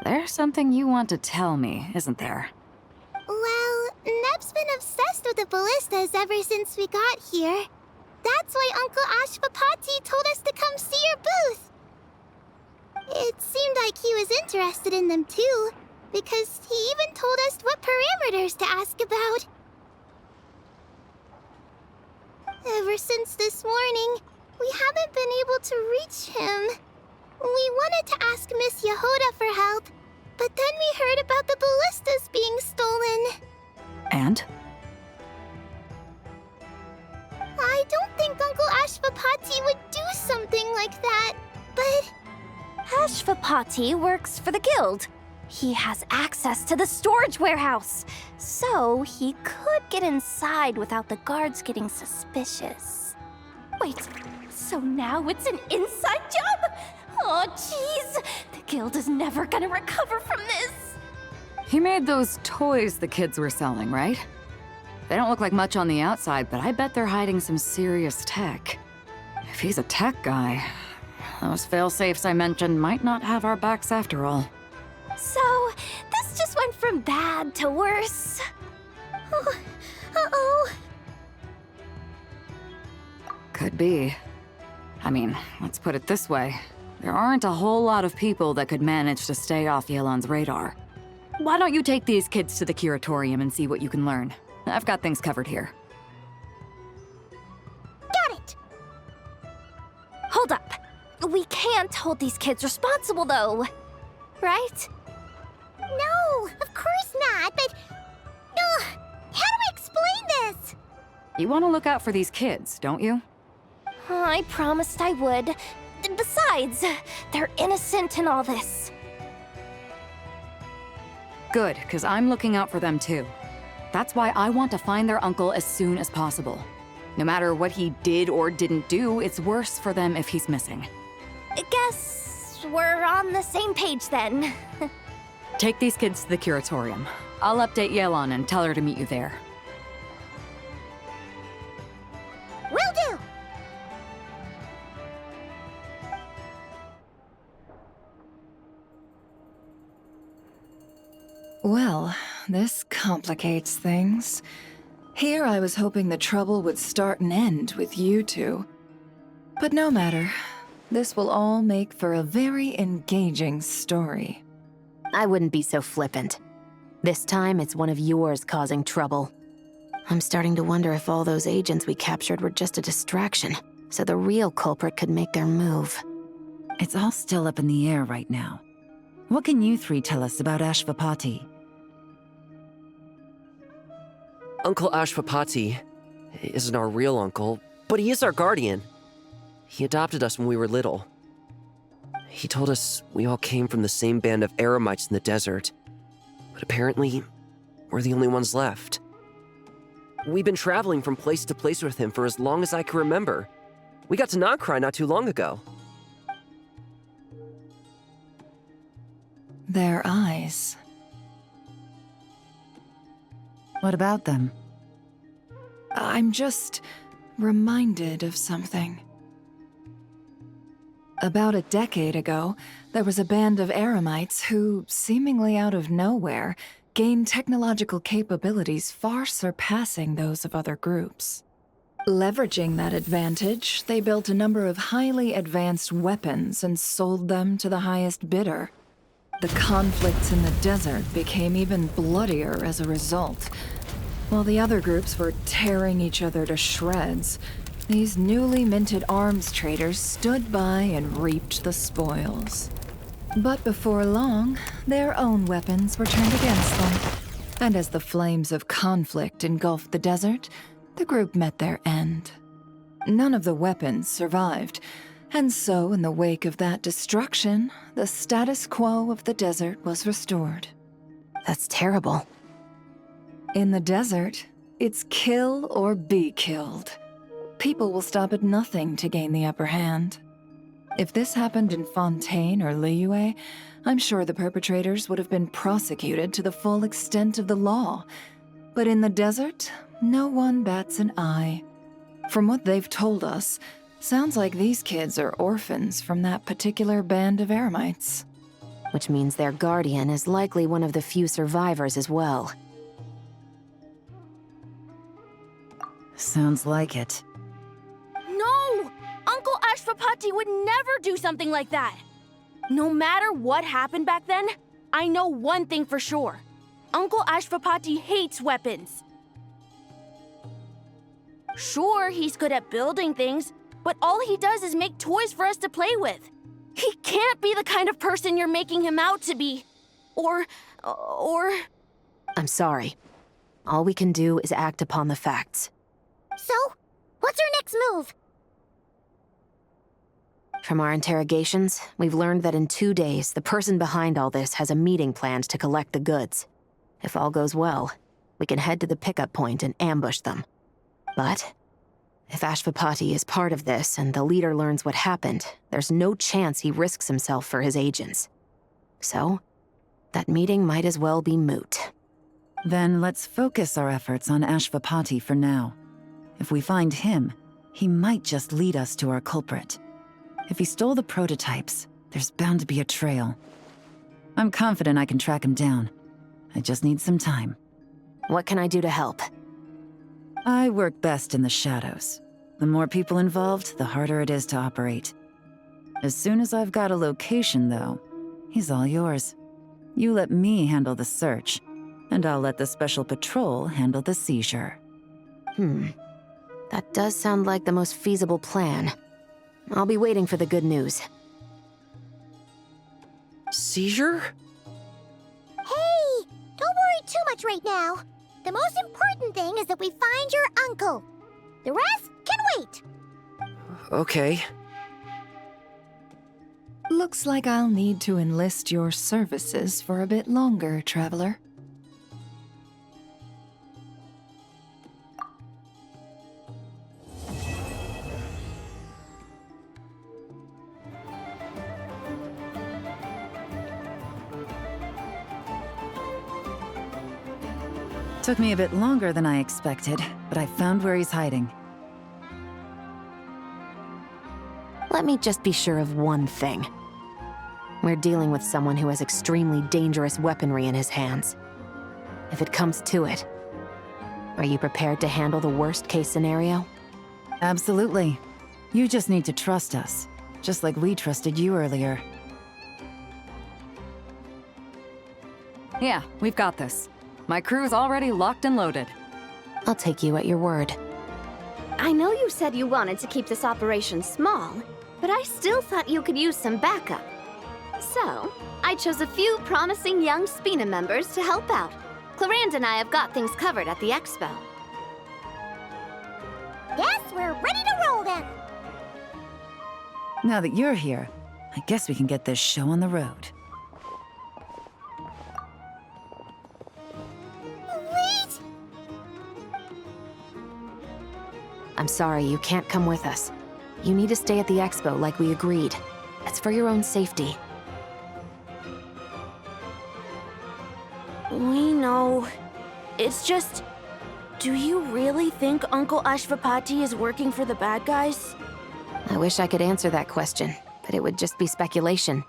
There's something you want to tell me, isn't there? Well, Neb's been obsessed with the ballistas ever since we got here. That's why Uncle Ashvapati told us to come see your booth. It seemed like he was interested in them too, because he even told us what parameters to ask about. Ever since this morning, we haven't been able to reach him. We wanted to ask Miss Yehoda for help, but then we heard about the ballistas being stolen. And? I don't think Uncle Ashvapati would do something like that, but... Ashvapati works for the guild. He has access to the storage warehouse, so he could get inside without the guards getting suspicious. Wait, so now it's an inside job? Oh, jeez. The guild is never gonna recover from this. He made those toys the kids were selling, right? They don't look like much on the outside, but I bet they're hiding some serious tech. If he's a tech guy, those fail-safes I mentioned might not have our backs after all. So, this just went from bad to worse. Oh, uh-oh. Could be. I mean, let's put it this way. There aren't a whole lot of people that could manage to stay off Yelan's radar. Why don't you take these kids to the curatorium and see what you can learn? I've got things covered here. Got it! Hold up. We can't hold these kids responsible, though. Right? No, of course not, but... how do we explain this? You want to look out for these kids, don't you? I promised I would. Besides, they're innocent in all this. Good, because I'm looking out for them too. That's why I want to find their uncle as soon as possible. No matter what he did or didn't do, it's worse for them if he's missing. Guess we're on the same page then. Take these kids to the curatorium. I'll update Yelan and tell her to meet you there. Will do! Well, this complicates things. Here I was hoping the trouble would start and end with you two. But no matter. This will all make for a very engaging story. I wouldn't be so flippant. This time, it's one of yours causing trouble. I'm starting to wonder if all those agents we captured were just a distraction, so the real culprit could make their move. It's all still up in the air right now. What can you three tell us about Ashvapati? Uncle Ashvapati isn't our real uncle, but he is our guardian. He adopted us when we were little. He told us we all came from the same band of eremites in the desert, but apparently, we're the only ones left. We've been traveling from place to place with him for as long as I can remember. We got to Nagcry not too long ago. Their eyes. What about them? I'm just reminded of something. About a decade ago, there was a band of eremites who, seemingly out of nowhere, gained technological capabilities far surpassing those of other groups. Leveraging that advantage, they built a number of highly advanced weapons and sold them to the highest bidder. The conflicts in the desert became even bloodier as a result. While the other groups were tearing each other to shreds, these newly minted arms traders stood by and reaped the spoils. But before long, their own weapons were turned against them. And as the flames of conflict engulfed the desert, the group met their end. None of the weapons survived, and so in the wake of that destruction, the status quo of the desert was restored. That's terrible. In the desert, it's kill or be killed. People will stop at nothing to gain the upper hand. If this happened in Fontaine or Liyue, I'm sure the perpetrators would have been prosecuted to the full extent of the law. But in the desert, no one bats an eye. From what they've told us, sounds like these kids are orphans from that particular band of eremites. Which means their guardian is likely one of the few survivors as well. Sounds like it. No! Uncle Ashvapati would never do something like that! No matter what happened back then, I know one thing for sure. Uncle Ashvapati hates weapons. Sure, he's good at building things, but all he does is make toys for us to play with. He can't be the kind of person you're making him out to be. Or... I'm sorry. All we can do is act upon the facts. So, what's our next move? From our interrogations, we've learned that in 2 days, the person behind all this has a meeting planned to collect the goods. If all goes well, we can head to the pickup point and ambush them. But if Ashvapati is part of this and the leader learns what happened, there's no chance he risks himself for his agents. So, that meeting might as well be moot. Then let's focus our efforts on Ashvapati for now. If we find him, he might just lead us to our culprit. If he stole the prototypes, there's bound to be a trail. I'm confident I can track him down. I just need some time. What can I do to help? I work best in the shadows. The more people involved, the harder it is to operate. As soon as I've got a location, though, he's all yours. You let me handle the search, and I'll let the special patrol handle the seizure. That does sound like the most feasible plan. I'll be waiting for the good news. Seizure? Hey, don't worry too much right now. The most important thing is that we find your uncle. The rest can wait. Okay. Looks like I'll need to enlist your services for a bit longer, Traveler. Took me a bit longer than I expected, but I found where he's hiding. Let me just be sure of one thing. We're dealing with someone who has extremely dangerous weaponry in his hands. If it comes to it, are you prepared to handle the worst-case scenario? Absolutely. You just need to trust us, just like we trusted you earlier. Yeah, we've got this. My crew's already locked and loaded. I'll take you at your word. I know you said you wanted to keep this operation small, but I still thought you could use some backup. So, I chose a few promising young Spina members to help out. Clarand and I have got things covered at the expo. Guess we're ready to roll then. Now that you're here, I guess we can get this show on the road. Wait! I'm sorry, you can't come with us. You need to stay at the expo like we agreed. It's for your own safety. We know. It's just... Do you really think Uncle Ashvapati is working for the bad guys? I wish I could answer that question, but it would just be speculation.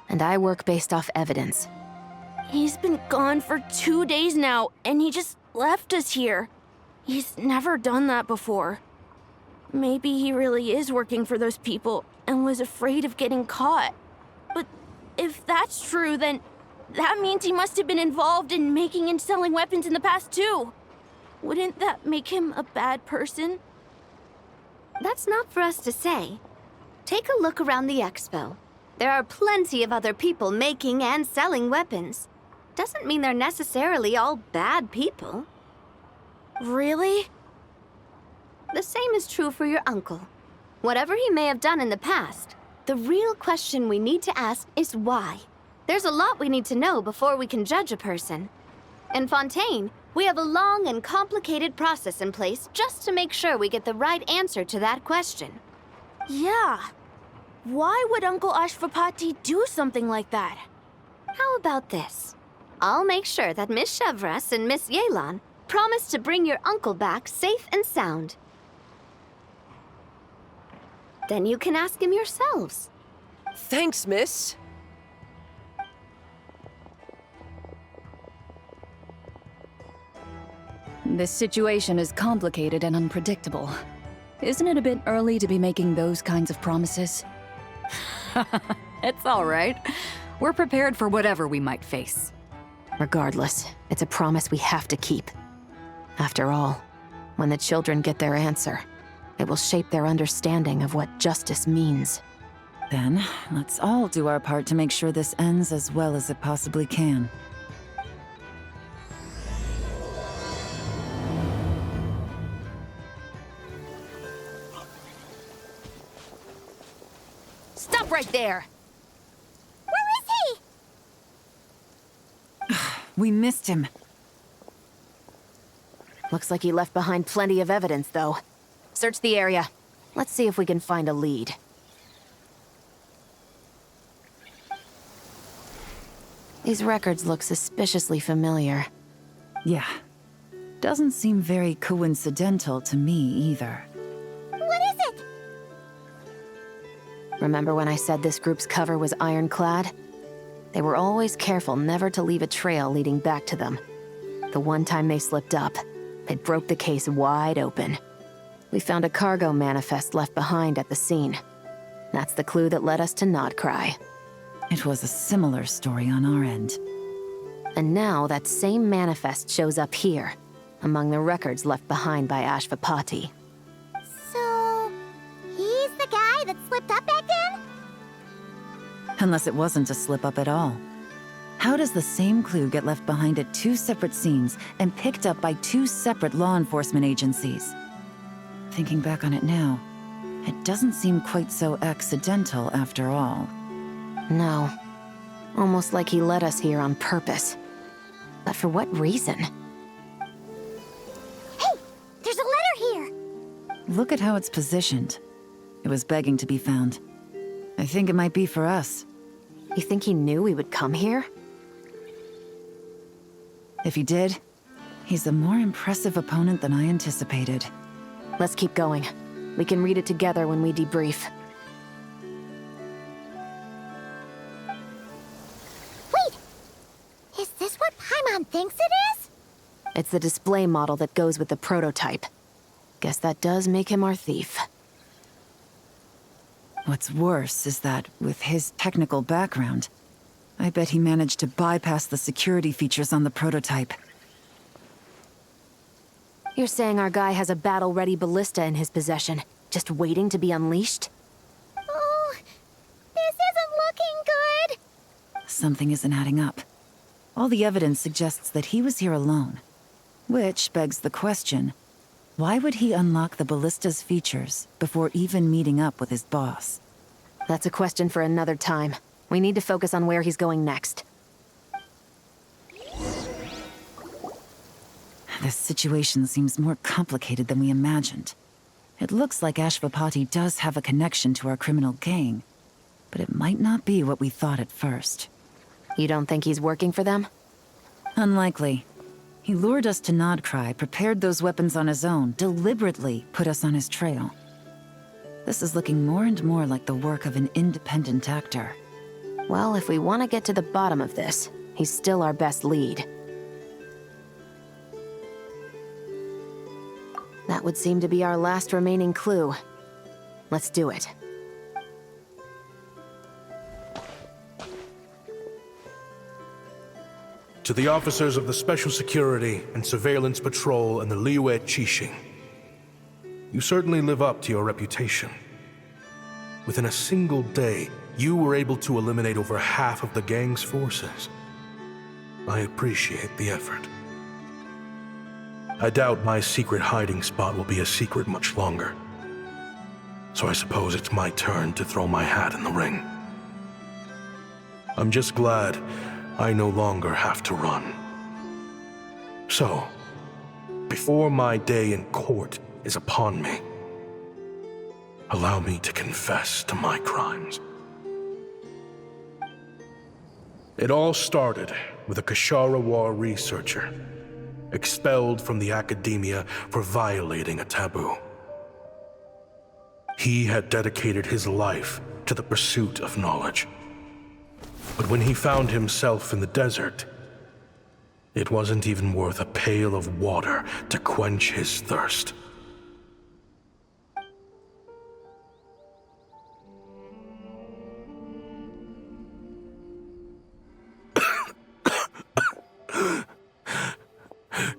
And I work based off evidence. He's been gone for 2 days now, and he just left us here. He's never done that before. Maybe he really is working for those people and was afraid of getting caught. But if that's true, then that means he must have been involved in making and selling weapons in the past too. Wouldn't that make him a bad person? That's not for us to say. Take a look around the expo. There are plenty of other people making and selling weapons. Doesn't mean they're necessarily all bad people. Really? The same is true for your uncle. Whatever he may have done in the past, the real question we need to ask is why. There's a lot we need to know before we can judge a person. In Fontaine, we have a long and complicated process in place just to make sure we get the right answer to that question. Yeah. Why would Uncle Ashvapati do something like that? How about this? I'll make sure that Miss Chevras and Miss Yelan promise to bring your uncle back safe and sound. Then you can ask him yourselves. Thanks, miss. This situation is complicated and unpredictable. Isn't it a bit early to be making those kinds of promises? It's all right. We're prepared for whatever we might face. Regardless, it's a promise we have to keep. After all, when the children get their answer, it will shape their understanding of what justice means. Then, let's all do our part to make sure this ends as well as it possibly can. Stop right there! Where is he? We missed him. Looks like he left behind plenty of evidence, though. Search the area. Let's see if we can find a lead. These records look suspiciously familiar. Yeah. Doesn't seem very coincidental to me either. What is it? Remember when I said this group's cover was ironclad? They were always careful never to leave a trail leading back to them. The one time they slipped up, they broke the case wide open. We found a cargo manifest left behind at the scene. That's the clue that led us to Nodcry. It was a similar story on our end. And now that same manifest shows up here, among the records left behind by Ashvapati. So, he's the guy that slipped up back then? Unless it wasn't a slip-up at all. How does the same clue get left behind at two separate scenes and picked up by two separate law enforcement agencies? Thinking back on it now, it doesn't seem quite so accidental after all. No. Almost like he led us here on purpose. But for what reason? Hey, there's a letter here. Look at how it's positioned. It was begging to be found. I think it might be for us. You think he knew we would come here? If he did, He's a more impressive opponent than I anticipated. Let's keep going. We can read it together when we debrief. Wait! Is this what Paimon thinks it is? It's the display model that goes with the prototype. Guess that does make him our thief. What's worse is that, with his technical background, I bet he managed to bypass the security features on the prototype. You're saying our guy has a battle-ready ballista in his possession, just waiting to be unleashed? Oh, this isn't looking good. Something isn't adding up. All the evidence suggests that he was here alone. Which begs the question, why would he unlock the ballista's features before even meeting up with his boss? That's a question for another time. We need to focus on where he's going next. This situation seems more complicated than we imagined. It looks like Ashvapati does have a connection to our criminal gang, but it might not be what we thought at first. You don't think he's working for them? Unlikely. He lured us to Nodcry, prepared those weapons on his own, deliberately put us on his trail. This is looking more and more like the work of an independent actor. Well, if we want to get to the bottom of this, he's still our best lead. That would seem to be our last remaining clue. Let's do it. To the officers of the Special Security and Surveillance Patrol and the Liyue Qixing, you certainly live up to your reputation. Within a single day, you were able to eliminate over half of the gang's forces. I appreciate the effort. I doubt my secret hiding spot will be a secret much longer. So I suppose it's my turn to throw my hat in the ring. I'm just glad I no longer have to run. So, before my day in court is upon me, allow me to confess to my crimes. It all started with a Kashara War researcher, expelled from the academia for violating a taboo. He had dedicated his life to the pursuit of knowledge. But when he found himself in the desert, it wasn't even worth a pail of water to quench his thirst.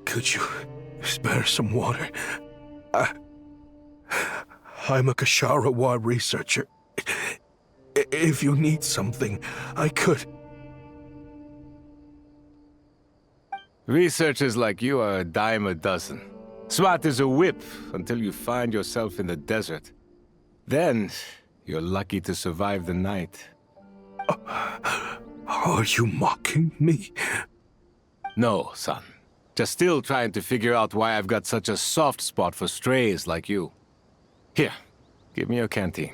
Could you spare some water? I'm a Kashara War researcher. If you need something, I could. Researchers like you are a dime a dozen. Smart as a whip until you find yourself in the desert. Then, you're lucky to survive the night. Are you mocking me? No, son. Just still trying to figure out why I've got such a soft spot for strays like you. Here, give me your canteen.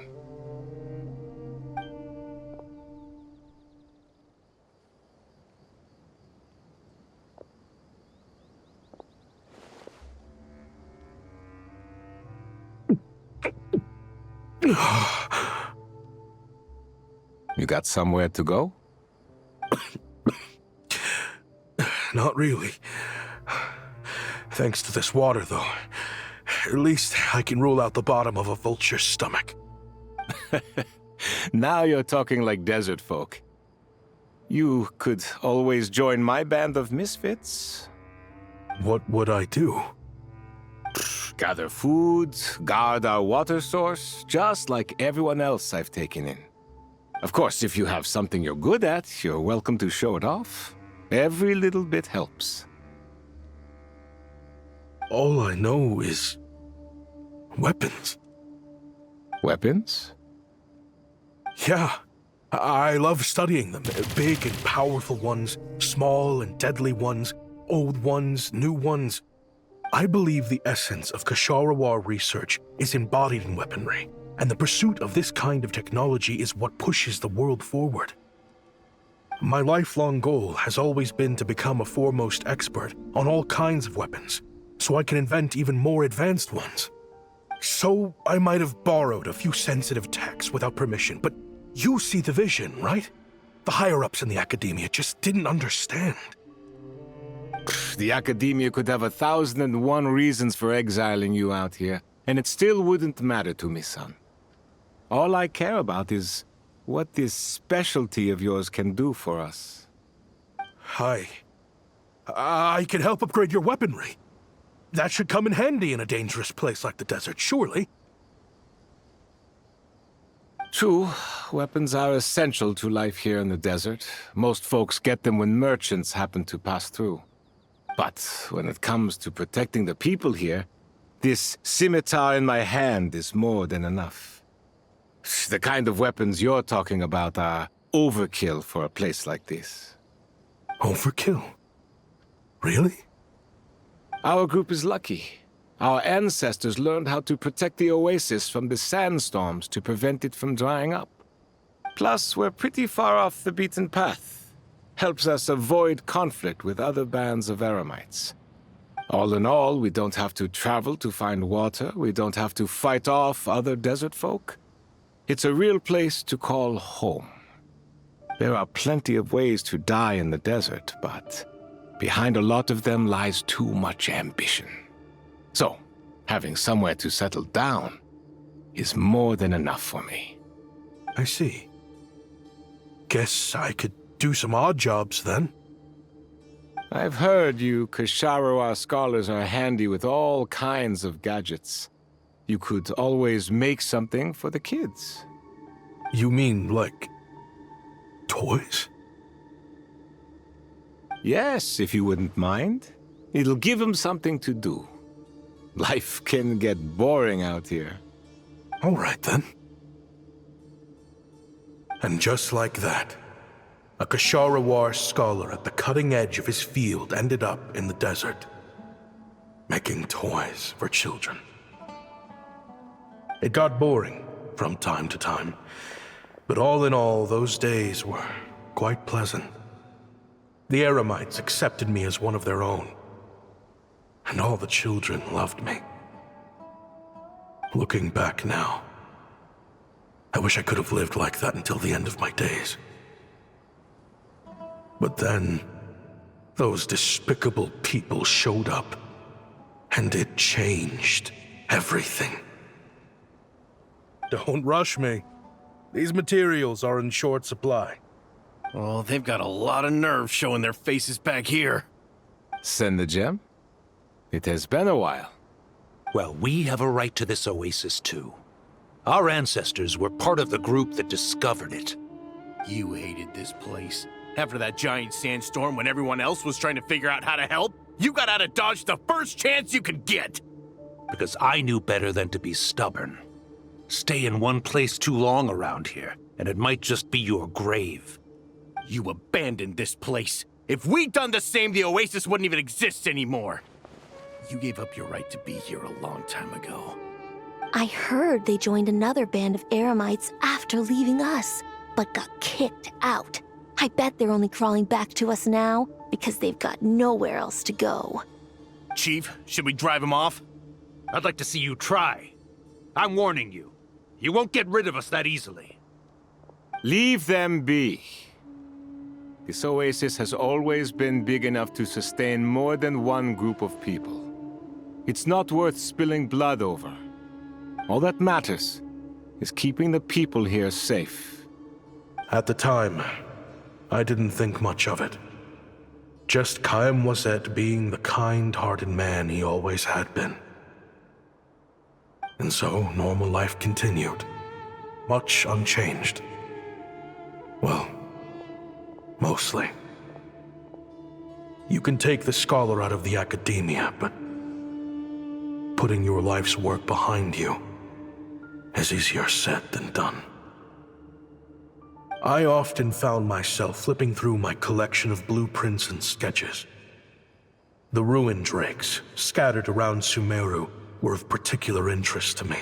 You got somewhere to go? Not really. Thanks to this water, though. At least I can rule out the bottom of a vulture's stomach. Now you're talking like desert folk. You could always join my band of misfits. What would I do? Gather food, guard our water source, just like everyone else I've taken in. Of course, if you have something you're good at, you're welcome to show it off. Every little bit helps. All I know is weapons. Weapons? Yeah. I love studying them. Big and powerful ones, small and deadly ones, old ones, new ones. I believe the essence of Kashara War research is embodied in weaponry, and the pursuit of this kind of technology is what pushes the world forward. My lifelong goal has always been to become a foremost expert on all kinds of weapons, so I can invent even more advanced ones. So I might have borrowed a few sensitive techs without permission, but you see the vision, right? The higher-ups in the academia just didn't understand. The academia could have 1,001 reasons for exiling you out here, and it still wouldn't matter to me, son. All I care about is what this specialty of yours can do for us. I can help upgrade your weaponry. That should come in handy in a dangerous place like the desert, surely. True, weapons are essential to life here in the desert. Most folks get them when merchants happen to pass through. But when it comes to protecting the people here, this scimitar in my hand is more than enough. The kind of weapons you're talking about are overkill for a place like this. Overkill? Really? Our group is lucky. Our ancestors learned how to protect the oasis from the sandstorms to prevent it from drying up. Plus, we're pretty far off the beaten path. Helps us avoid conflict with other bands of Eremites. All in all, we don't have to travel to find water, we don't have to fight off other desert folk. It's a real place to call home. There are plenty of ways to die in the desert, but behind a lot of them lies too much ambition. So, having somewhere to settle down is more than enough for me. I see. Guess I could do some odd jobs then. I've heard you Kasharawa scholars are handy with all kinds of gadgets. You could always make something for the kids. You mean, like, toys? Yes, if you wouldn't mind. It'll give them something to do. Life can get boring out here. All right, then. And just like that, a Kasharawar scholar at the cutting edge of his field ended up in the desert, making toys for children. It got boring from time to time, but all in all, those days were quite pleasant. The Eremites accepted me as one of their own, and all the children loved me. Looking back now, I wish I could have lived like that until the end of my days. But then, those despicable people showed up, and it changed everything. Don't rush me. These materials are in short supply. Oh, they've got a lot of nerve showing their faces back here. Send the gem? It has been a while. Well, we have a right to this oasis too. Our ancestors were part of the group that discovered it. You hated this place. After that giant sandstorm when everyone else was trying to figure out how to help, you got out of Dodge the first chance you could get! Because I knew better than to be stubborn. Stay in one place too long around here, and it might just be your grave. You abandoned this place. If we'd done the same, the oasis wouldn't even exist anymore. You gave up your right to be here a long time ago. I heard they joined another band of Eremites after leaving us, but got kicked out. I bet they're only crawling back to us now because they've got nowhere else to go. Chief, should we drive him off? I'd like to see you try. I'm warning you. You won't get rid of us that easily. Leave them be. This oasis has always been big enough to sustain more than one group of people. It's not worth spilling blood over. All that matters is keeping the people here safe. At the time, I didn't think much of it. Just Chaim Waset being the kind-hearted man he always had been. And so, normal life continued, much unchanged. Well, mostly. You can take the scholar out of the academia, but putting your life's work behind you is easier said than done. I often found myself flipping through my collection of blueprints and sketches. The ruin drakes scattered around Sumeru were of particular interest to me.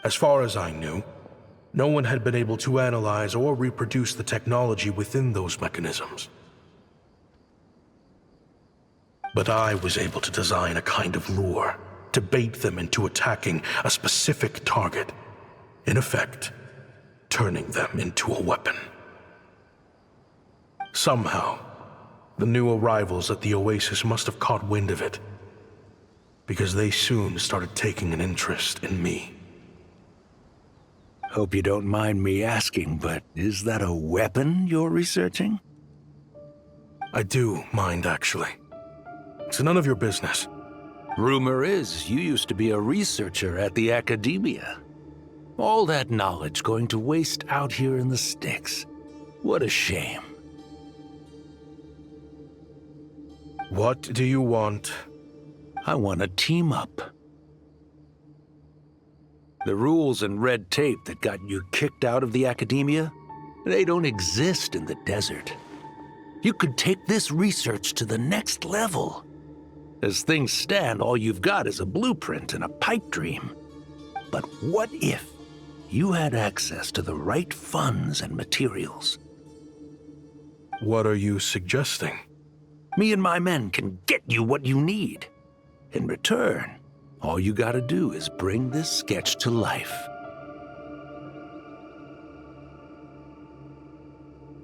As far as I knew, No one had been able to analyze or reproduce the technology within those mechanisms. But I was able to design a kind of lure to bait them into attacking a specific target, in effect, turning them into a weapon. Somehow, the new arrivals at the oasis must have caught wind of it, because they soon started taking an interest in me. Hope you don't mind me asking, but is that a weapon you're researching? I do mind, actually. It's none of your business. Rumor is you used to be a researcher at the Academia. All that knowledge going to waste out here in the sticks. What a shame. What do you want? I want to team up. The rules and red tape that got you kicked out of the Academia, they don't exist in the desert. You could take this research to the next level. As things stand, all you've got is a blueprint and a pipe dream. But what if you had access to the right funds and materials? What are you suggesting? Me and my men can get you what you need. In return, all you gotta do is bring this sketch to life.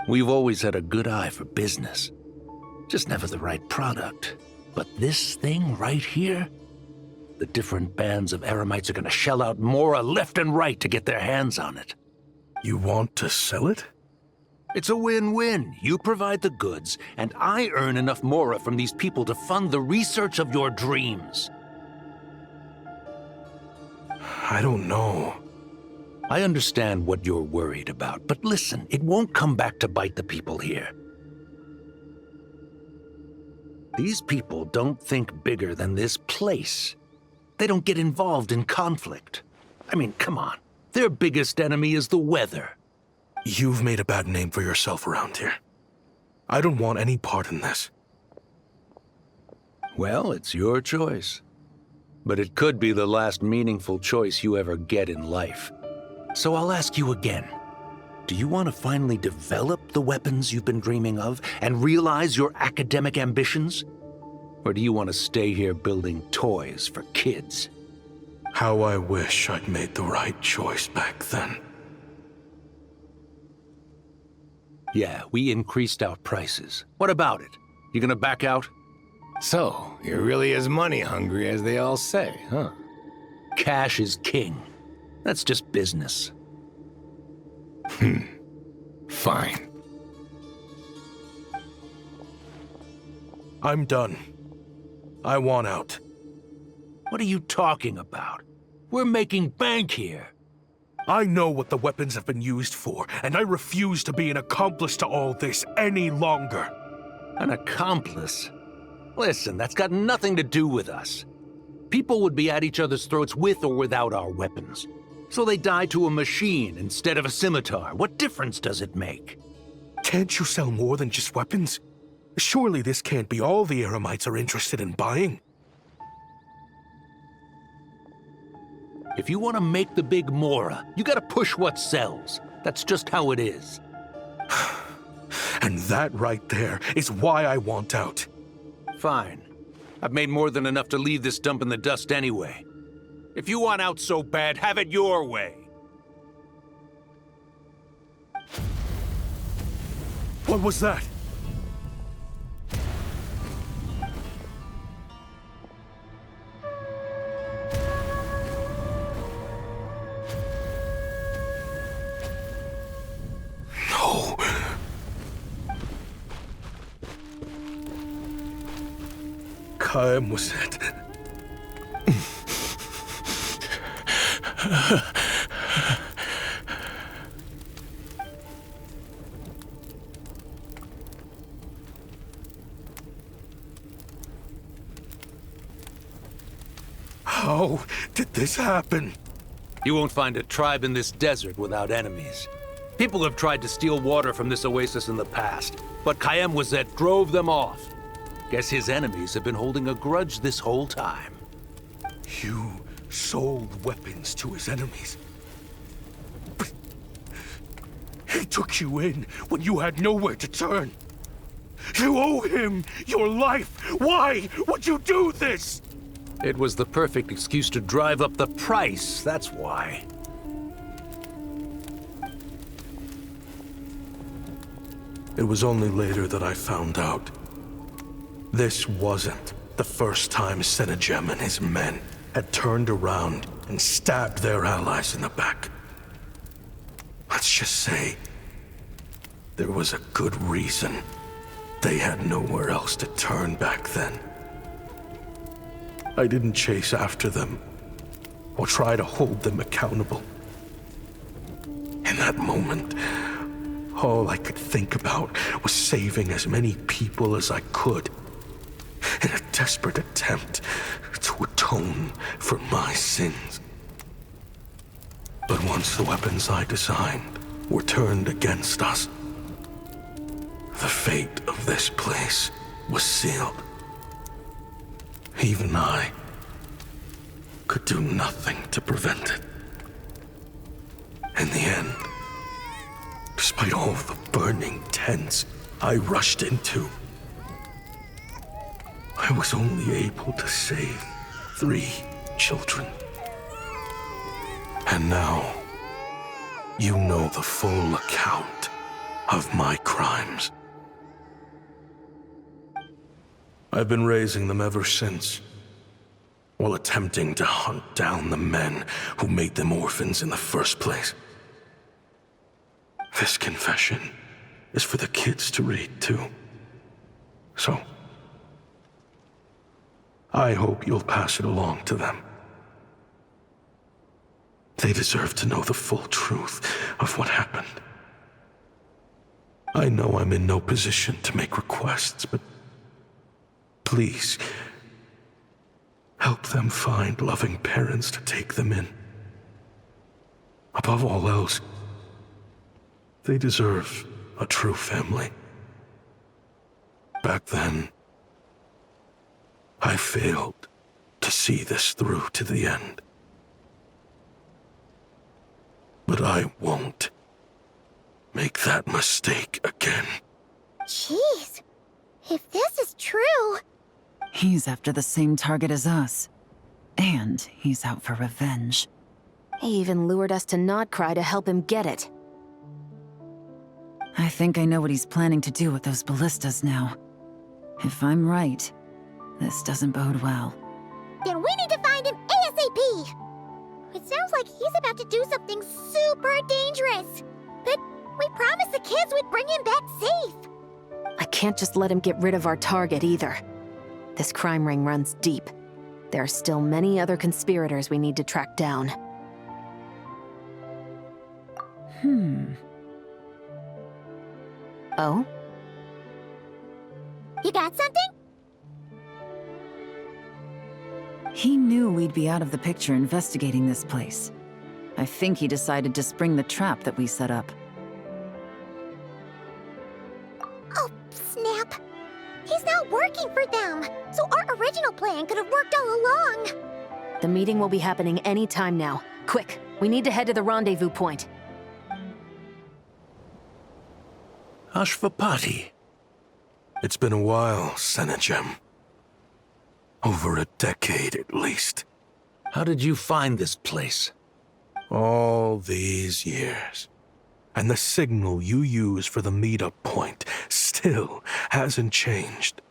We've always had a good eye for business. Just never the right product. But this thing right here, the different bands of Eremites are gonna shell out Mora left and right to get their hands on it. You want to sell it? It's a win-win. You provide the goods, and I earn enough Mora from these people to fund the research of your dreams. I don't know. I understand what you're worried about, but listen, it won't come back to bite the people here. These people don't think bigger than this place. They don't get involved in conflict. I mean, come on. Their biggest enemy is the weather. You've made a bad name for yourself around here. I don't want any part in this. Well, it's your choice. But it could be the last meaningful choice you ever get in life. So I'll ask you again. Do you want to finally develop the weapons you've been dreaming of and realize your academic ambitions? Or do you want to stay here building toys for kids? How I wish I'd made the right choice back then. Yeah, we increased our prices. What about it? You gonna back out? So, you're really as money hungry as they all say, huh? Cash is king. That's just business. Fine. I'm done. I want out. What are you talking about? We're making bank here. I know what the weapons have been used for, and I refuse to be an accomplice to all this any longer. An accomplice? Listen, that's got nothing to do with us. People would be at each other's throats with or without our weapons. So they die to a machine instead of a scimitar. What difference does it make? Can't you sell more than just weapons? Surely this can't be all the Eremites are interested in buying. If you want to make the big Mora, you gotta push what sells. That's just how it is. And that right there is why I want out. Fine. I've made more than enough to leave this dump in the dust anyway. If you want out so bad, have it your way. What was that? No. Kaem was it? How did this happen? You won't find a tribe in this desert without enemies. People have tried to steal water from this oasis in the past, but Kaem Wazet drove them off. Guess his enemies have been holding a grudge this whole time. You sold weapons to his enemies. He took you in when you had nowhere to turn. You owe him your life. Why would you do this? It was the perfect excuse to drive up the price, that's why. It was only later that I found out. This wasn't the first time Senegem and his men had turned around and stabbed their allies in the back. Let's just say, there was a good reason they had nowhere else to turn back then. I didn't chase after them or try to hold them accountable. In that moment, all I could think about was saving as many people as I could in a desperate attempt to atone for my sins. But once the weapons I designed were turned against us, the fate of this place was sealed. Even I could do nothing to prevent it. In the end, despite all the burning tents I rushed into, I was only able to save 3 children. And now, you know the full account of my crimes. I've been raising them ever since, while attempting to hunt down the men who made them orphans in the first place. This confession is for the kids to read, too. So, I hope you'll pass it along to them. They deserve to know the full truth of what happened. I know I'm in no position to make requests, but please, help them find loving parents to take them in. Above all else, they deserve a true family. Back then, I failed to see this through to the end. But I won't make that mistake again. Jeez, if this is true... He's after the same target as us. And he's out for revenge. He even lured us to Nodcry to help him get it. I think I know what he's planning to do with those ballistas now. If I'm right, this doesn't bode well. Then we need to find him ASAP! It sounds like he's about to do something super dangerous. But we promised the kids we'd bring him back safe. I can't just let him get rid of our target either. This crime ring runs deep. There are still many other conspirators we need to track down. Oh? You got something? He knew we'd be out of the picture investigating this place. I think he decided to spring the trap that we set up. Oh, snap. He's not working for them, so our original plan could have worked all along. The meeting will be happening any time now. Quick, we need to head to the rendezvous point. Ashvapati. It's been a while, Senegem. Over a decade, at least. How did you find this place? All these years. And the signal you use for the meetup point still hasn't changed.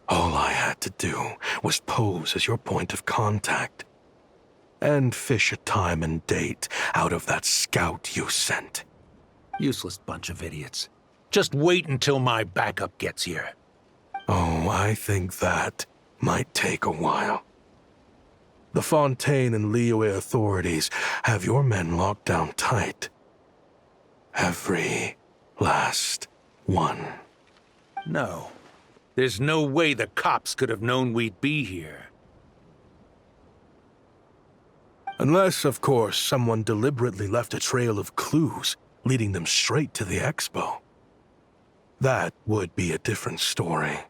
All I had to do was pose as your point of contact. And fish a time and date out of that scout you sent. Useless bunch of idiots. Just wait until my backup gets here. Oh, I think that might take a while. The Fontaine and Liyue authorities have your men locked down tight. Every last one. No. There's no way the cops could have known we'd be here. Unless, of course, someone deliberately left a trail of clues leading them straight to the expo. That would be a different story,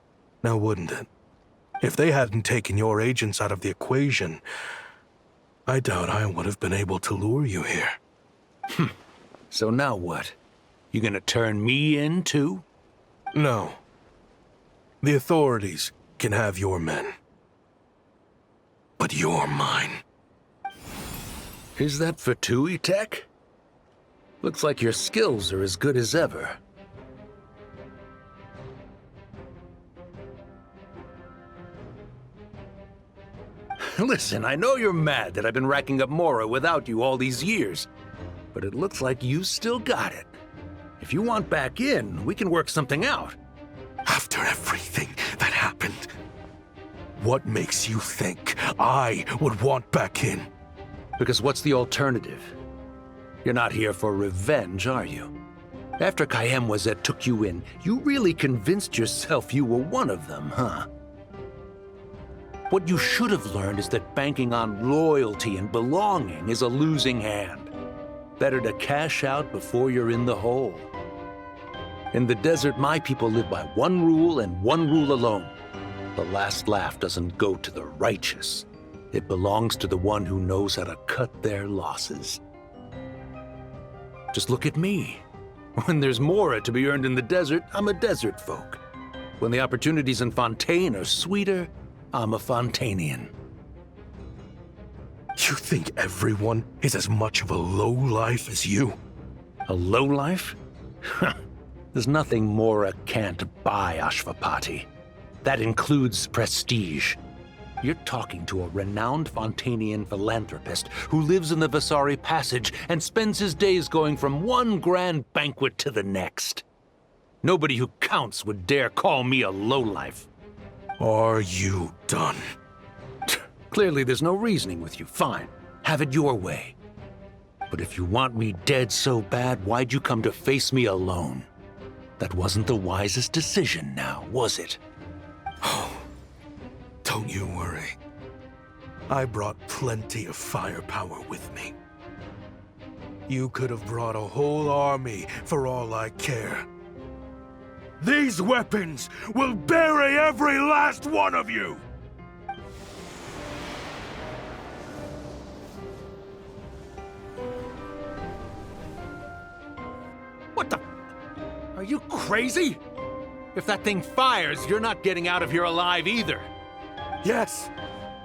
now wouldn't it? If they hadn't taken your agents out of the equation, I doubt I would have been able to lure you here. So now what? You gonna turn me in, too? No. The authorities can have your men. But you're mine. Is that Fatui tech? Looks like your skills are as good as ever. Listen, I know you're mad that I've been racking up Mora without you all these years, but it looks like you still got it. If you want back in, we can work something out. After everything that happened, what makes you think I would want back in? Because what's the alternative? You're not here for revenge, are you? After Kayemwazet took you in, you really convinced yourself you were one of them, huh? What you should have learned is that banking on loyalty and belonging is a losing hand. Better to cash out before you're in the hole. In the desert, my people live by one rule and one rule alone. The last laugh doesn't go to the righteous. It belongs to the one who knows how to cut their losses. Just look at me. When there's Mora to be earned in the desert, I'm a desert folk. When the opportunities in Fontaine are sweeter, I'm a Fontanian. You think everyone is as much of a lowlife as you? A lowlife? There's nothing Mora can't buy, Ashvapati. That includes prestige. You're talking to a renowned Fontanian philanthropist who lives in the Vasari Passage and spends his days going from one grand banquet to the next. Nobody who counts would dare call me a lowlife. Are you done? Clearly there's no reasoning with you. Fine. Have it your way. But if you want me dead so bad, why'd you come to face me alone? That wasn't the wisest decision now, was it? Oh, don't you worry. I brought plenty of firepower with me. You could have brought a whole army for all I care. These weapons will bury every last one of you! What the? Are you crazy? If that thing fires, you're not getting out of here alive either. Yes,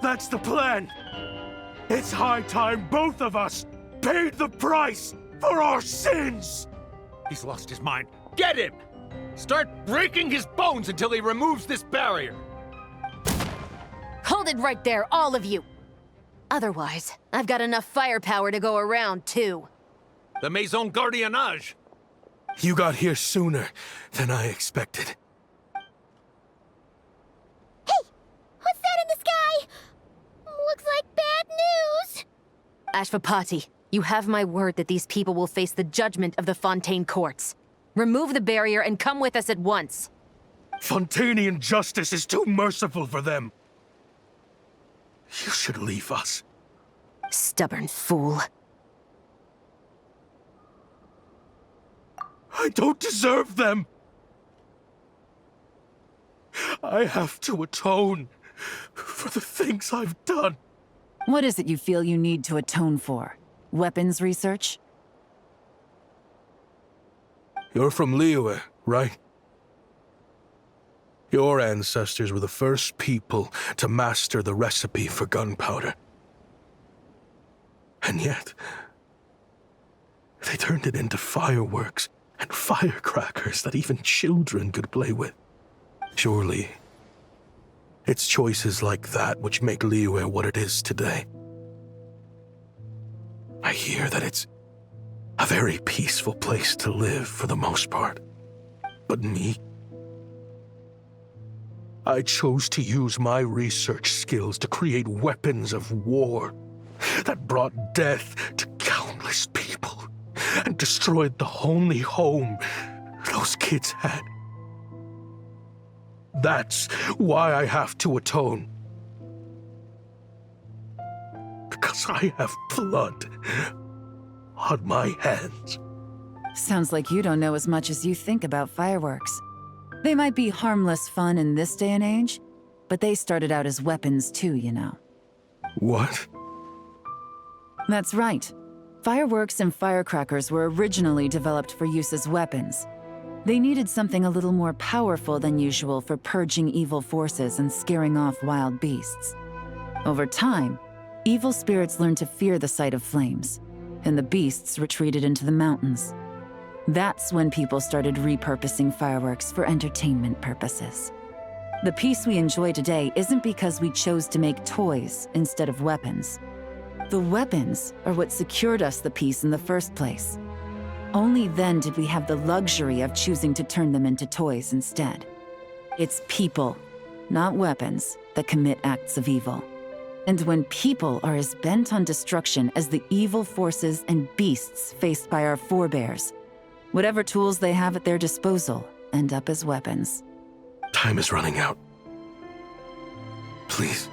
that's the plan. It's high time both of us paid the price for our sins! He's lost his mind. Get him! Start breaking his bones until he removes this barrier! Hold it right there, all of you! Otherwise, I've got enough firepower to go around, too. The Maison Gardiennage! You got here sooner than I expected. Hey! What's that in the sky? Looks like bad news! Ashvapati, you have my word that these people will face the judgment of the Fontaine courts. Remove the barrier and come with us at once. Fontanian justice is too merciful for them. You should leave us. Stubborn fool. I don't deserve them. I have to atone for the things I've done. What is it you feel you need to atone for? Weapons research? You're from Liyue, right? Your ancestors were the first people to master the recipe for gunpowder. And yet, they turned it into fireworks and firecrackers that even children could play with. Surely, it's choices like that which make Liyue what it is today. I hear that it's a very peaceful place to live for the most part. But me? I chose to use my research skills to create weapons of war that brought death to countless people and destroyed the only home those kids had. That's why I have to atone. Because I have blood on my hands. Sounds like you don't know as much as you think about fireworks. They might be harmless fun in this day and age, but they started out as weapons too, you know. What? That's right. Fireworks and firecrackers were originally developed for use as weapons. They needed something a little more powerful than usual for purging evil forces and scaring off wild beasts. Over time, evil spirits learned to fear the sight of flames, and the beasts retreated into the mountains. That's when people started repurposing fireworks for entertainment purposes. The peace we enjoy today isn't because we chose to make toys instead of weapons. The weapons are what secured us the peace in the first place. Only then did we have the luxury of choosing to turn them into toys instead. It's people, not weapons, that commit acts of evil. And when people are as bent on destruction as the evil forces and beasts faced by our forebears, whatever tools they have at their disposal end up as weapons. Time is running out. Please.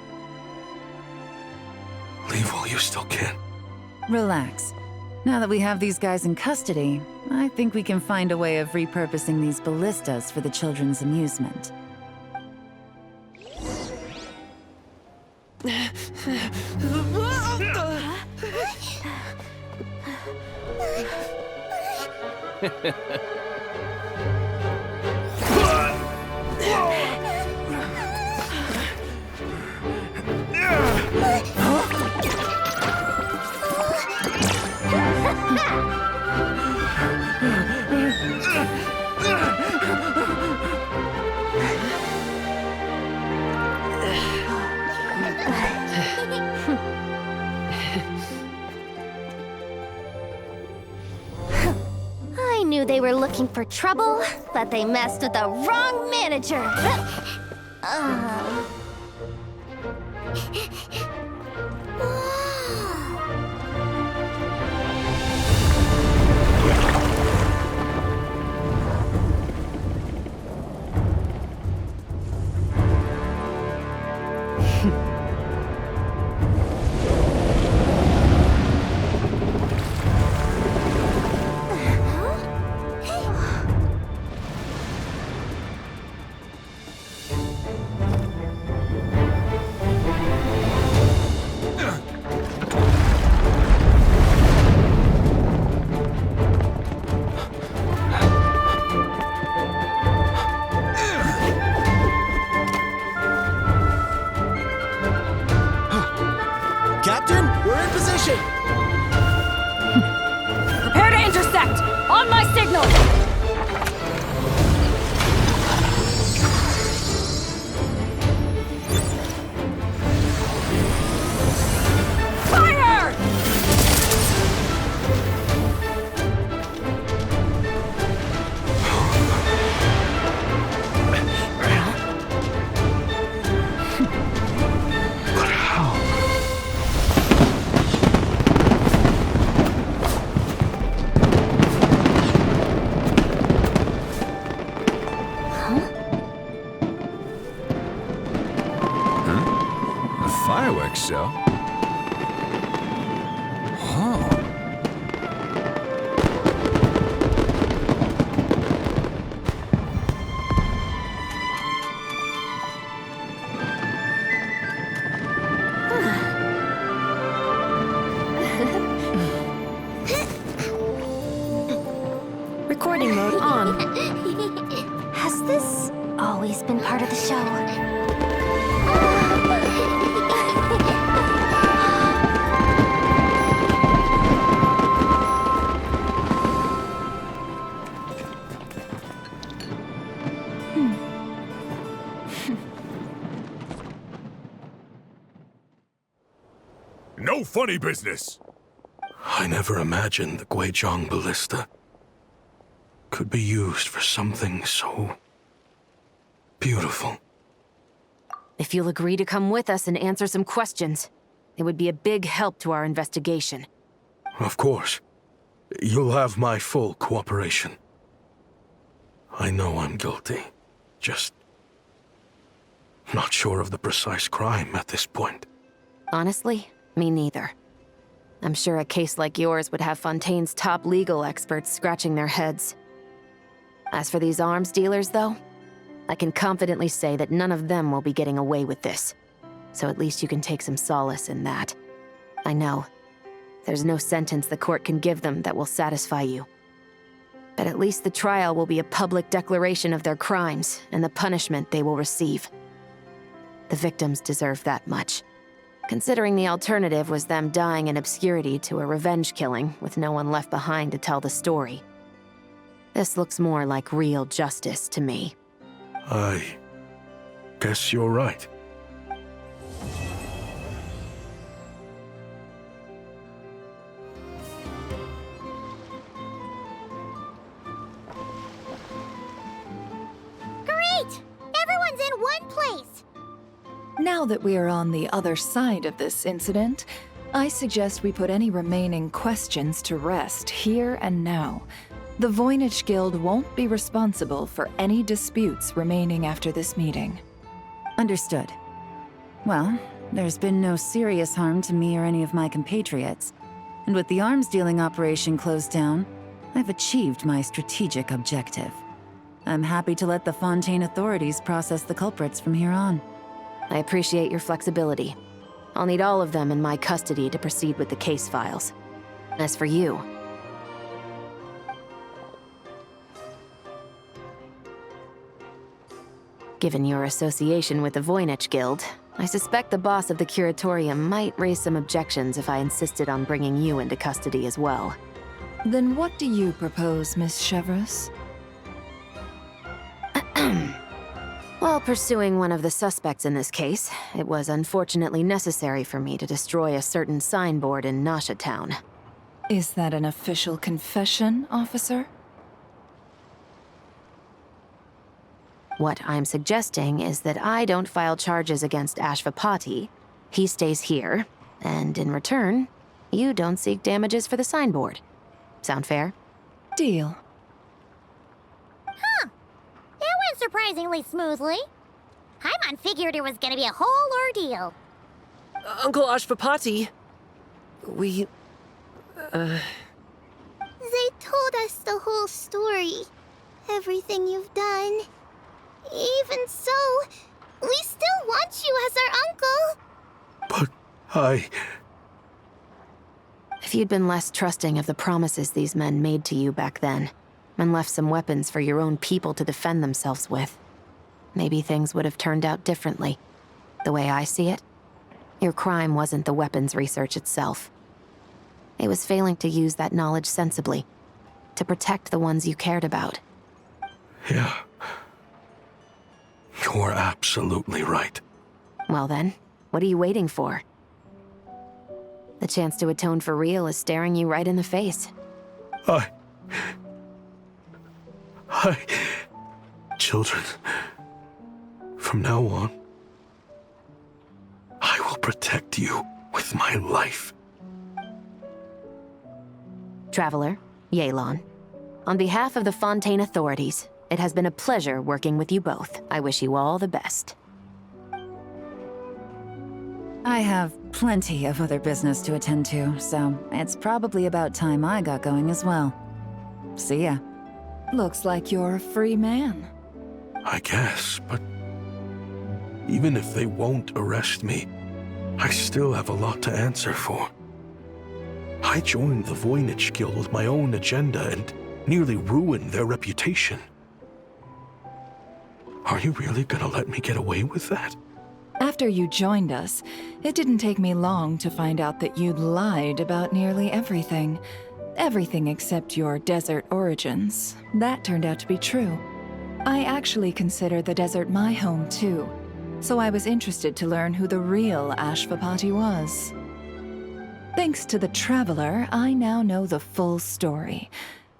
Leave while you still can. Relax. Now that we have these guys in custody, I think we can find a way of repurposing these ballistas for the children's amusement. I knew they were looking for trouble, but they messed with the wrong manager. Captain, we're in position! Prepare to intersect! On my signal! Fire! But how? Fireworks show? Oh. Recording mode on. Has this always been part of the show? No funny business! I never imagined the Guizhong ballista could be used for something so beautiful. If you'll agree to come with us and answer some questions, it would be a big help to our investigation. Of course. You'll have my full cooperation. I know I'm guilty. Just not sure of the precise crime at this point. Honestly, me neither. I'm sure a case like yours would have Fontaine's top legal experts scratching their heads. As for these arms dealers, though, I can confidently say that none of them will be getting away with this. So at least you can take some solace in that. I know there's no sentence the court can give them that will satisfy you. But at least the trial will be a public declaration of their crimes and the punishment they will receive. The victims deserve that much, considering the alternative was them dying in obscurity to a revenge killing with no one left behind to tell the story. This looks more like real justice to me. I guess you're right. Great! Everyone's in one place! Now that we are on the other side of this incident, I suggest we put any remaining questions to rest here and now. The Voynich Guild won't be responsible for any disputes remaining after this meeting. Understood. Well, there's been no serious harm to me or any of my compatriots. And with the arms dealing operation closed down, I've achieved my strategic objective. I'm happy to let the Fontaine authorities process the culprits from here on. I appreciate your flexibility. I'll need all of them in my custody to proceed with the case files. As for you, given your association with the Voynich Guild, I suspect the boss of the Curatorium might raise some objections if I insisted on bringing you into custody as well. Then what do you propose, Miss Chevreuse? While pursuing one of the suspects in this case, it was unfortunately necessary for me to destroy a certain signboard in Nasha Town. Is that an official confession, officer? What I'm suggesting is that I don't file charges against Ashvapati, he stays here, and in return, you don't seek damages for the signboard. Sound fair? Deal. Huh. That went surprisingly smoothly. Paimon figured it was gonna be a whole ordeal. Uncle Ashvapati, we... They told us the whole story. Everything you've done. Even so, we still want you as our uncle. But If you'd been less trusting of the promises these men made to you back then, and left some weapons for your own people to defend themselves with, maybe things would have turned out differently. The way I see it, your crime wasn't the weapons research itself. It was failing to use that knowledge sensibly, to protect the ones you cared about. Yeah. You're absolutely right. Well then, what are you waiting for? The chance to atone for real is staring you right in the face. Children, from now on, I will protect you with my life. Traveler, Yelan, on behalf of the Fontaine authorities, it has been a pleasure working with you both. I wish you all the best. I have plenty of other business to attend to, so it's probably about time I got going as well. See ya. Looks like you're a free man. I guess, but even if they won't arrest me, I still have a lot to answer for. I joined the Voynich Guild with my own agenda and nearly ruined their reputation. Are you really gonna let me get away with that? After you joined us, it didn't take me long to find out that you'd lied about nearly everything. Everything except your desert origins. That turned out to be true. I actually consider the desert my home too, so I was interested to learn who the real Ashvapati was. Thanks to the Traveler, I now know the full story.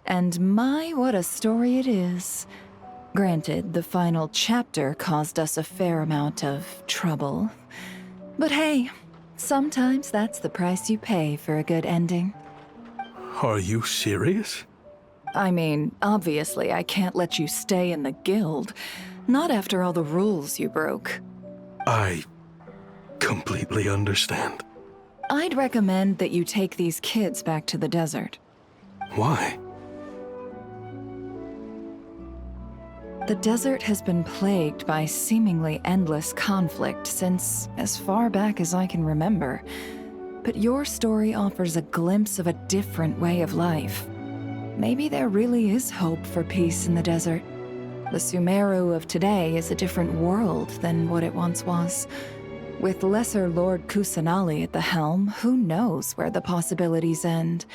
And my, what a story it is. Granted, the final chapter caused us a fair amount of trouble. But hey, sometimes that's the price you pay for a good ending. Are you serious? I mean, obviously I can't let you stay in the guild. Not after all the rules you broke. I completely understand. I'd recommend that you take these kids back to the desert. Why? The desert has been plagued by seemingly endless conflict since as far back as I can remember. But your story offers a glimpse of a different way of life. Maybe there really is hope for peace in the desert. The Sumeru of today is a different world than what it once was. With Lesser Lord Kusanali at the helm, who knows where the possibilities end?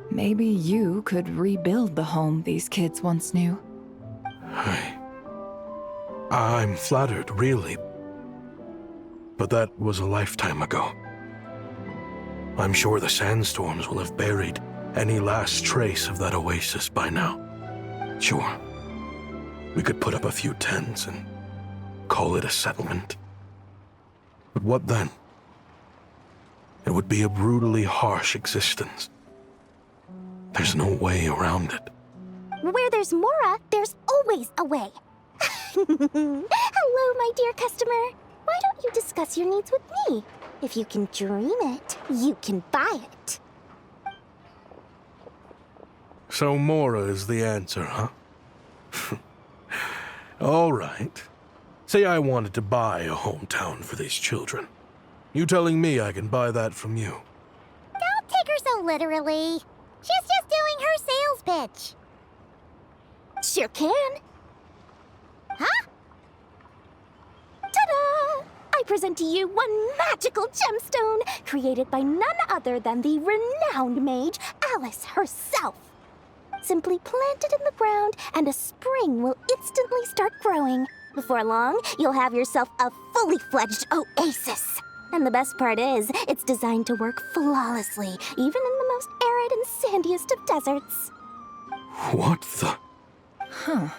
Maybe you could rebuild the home these kids once knew. I'm flattered, really. But that was a lifetime ago. I'm sure the sandstorms will have buried any last trace of that oasis by now. Sure, we could put up a few tents and call it a settlement. But what then? It would be a brutally harsh existence. There's no way around it. Where there's Mora, there's always a way. Hello, my dear customer. Why don't you discuss your needs with me? If you can dream it, you can buy it. So Mora is the answer, huh? All right. Say I wanted to buy a hometown for these children. You telling me I can buy that from you? Don't take her so literally. She's just doing her sales pitch. Sure can. Huh? Ta-da! I present to you one magical gemstone created by none other than the renowned mage Alice herself. Simply plant it in the ground and a spring will instantly start growing. Before long, you'll have yourself a fully fledged oasis. And the best part is, it's designed to work flawlessly, even in the most arid and sandiest of deserts. What the? Huh.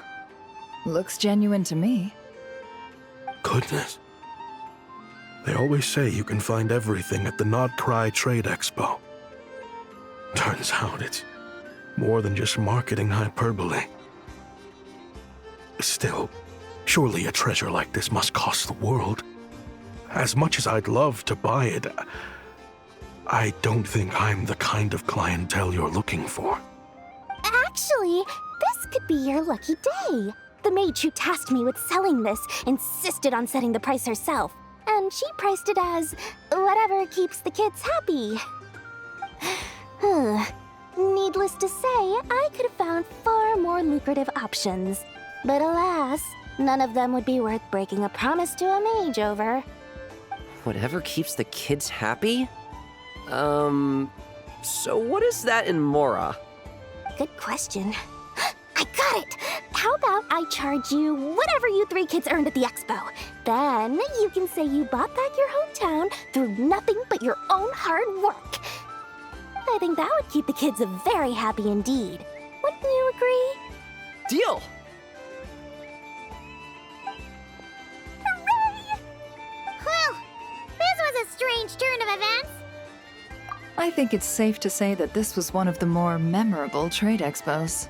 Looks genuine to me. Goodness. They always say you can find everything at the Not Cry Trade Expo. Turns out it's more than just marketing hyperbole. Still, surely a treasure like this must cost the world. As much as I'd love to buy it, I don't think I'm the kind of clientele you're looking for. Actually, this could be your lucky day. The mage who tasked me with selling this insisted on setting the price herself, and she priced it as whatever keeps the kids happy. Needless to say, I could have found far more lucrative options. But alas, none of them would be worth breaking a promise to a mage over. Whatever keeps the kids happy? So what is that in Mora? Good question. I got it! How about I charge you whatever you three kids earned at the expo? Then you can say you bought back your hometown through nothing but your own hard work. I think that would keep the kids very happy indeed. Wouldn't you agree? Deal! Hooray! Well, this was a strange turn of events. I think it's safe to say that this was one of the more memorable trade expos.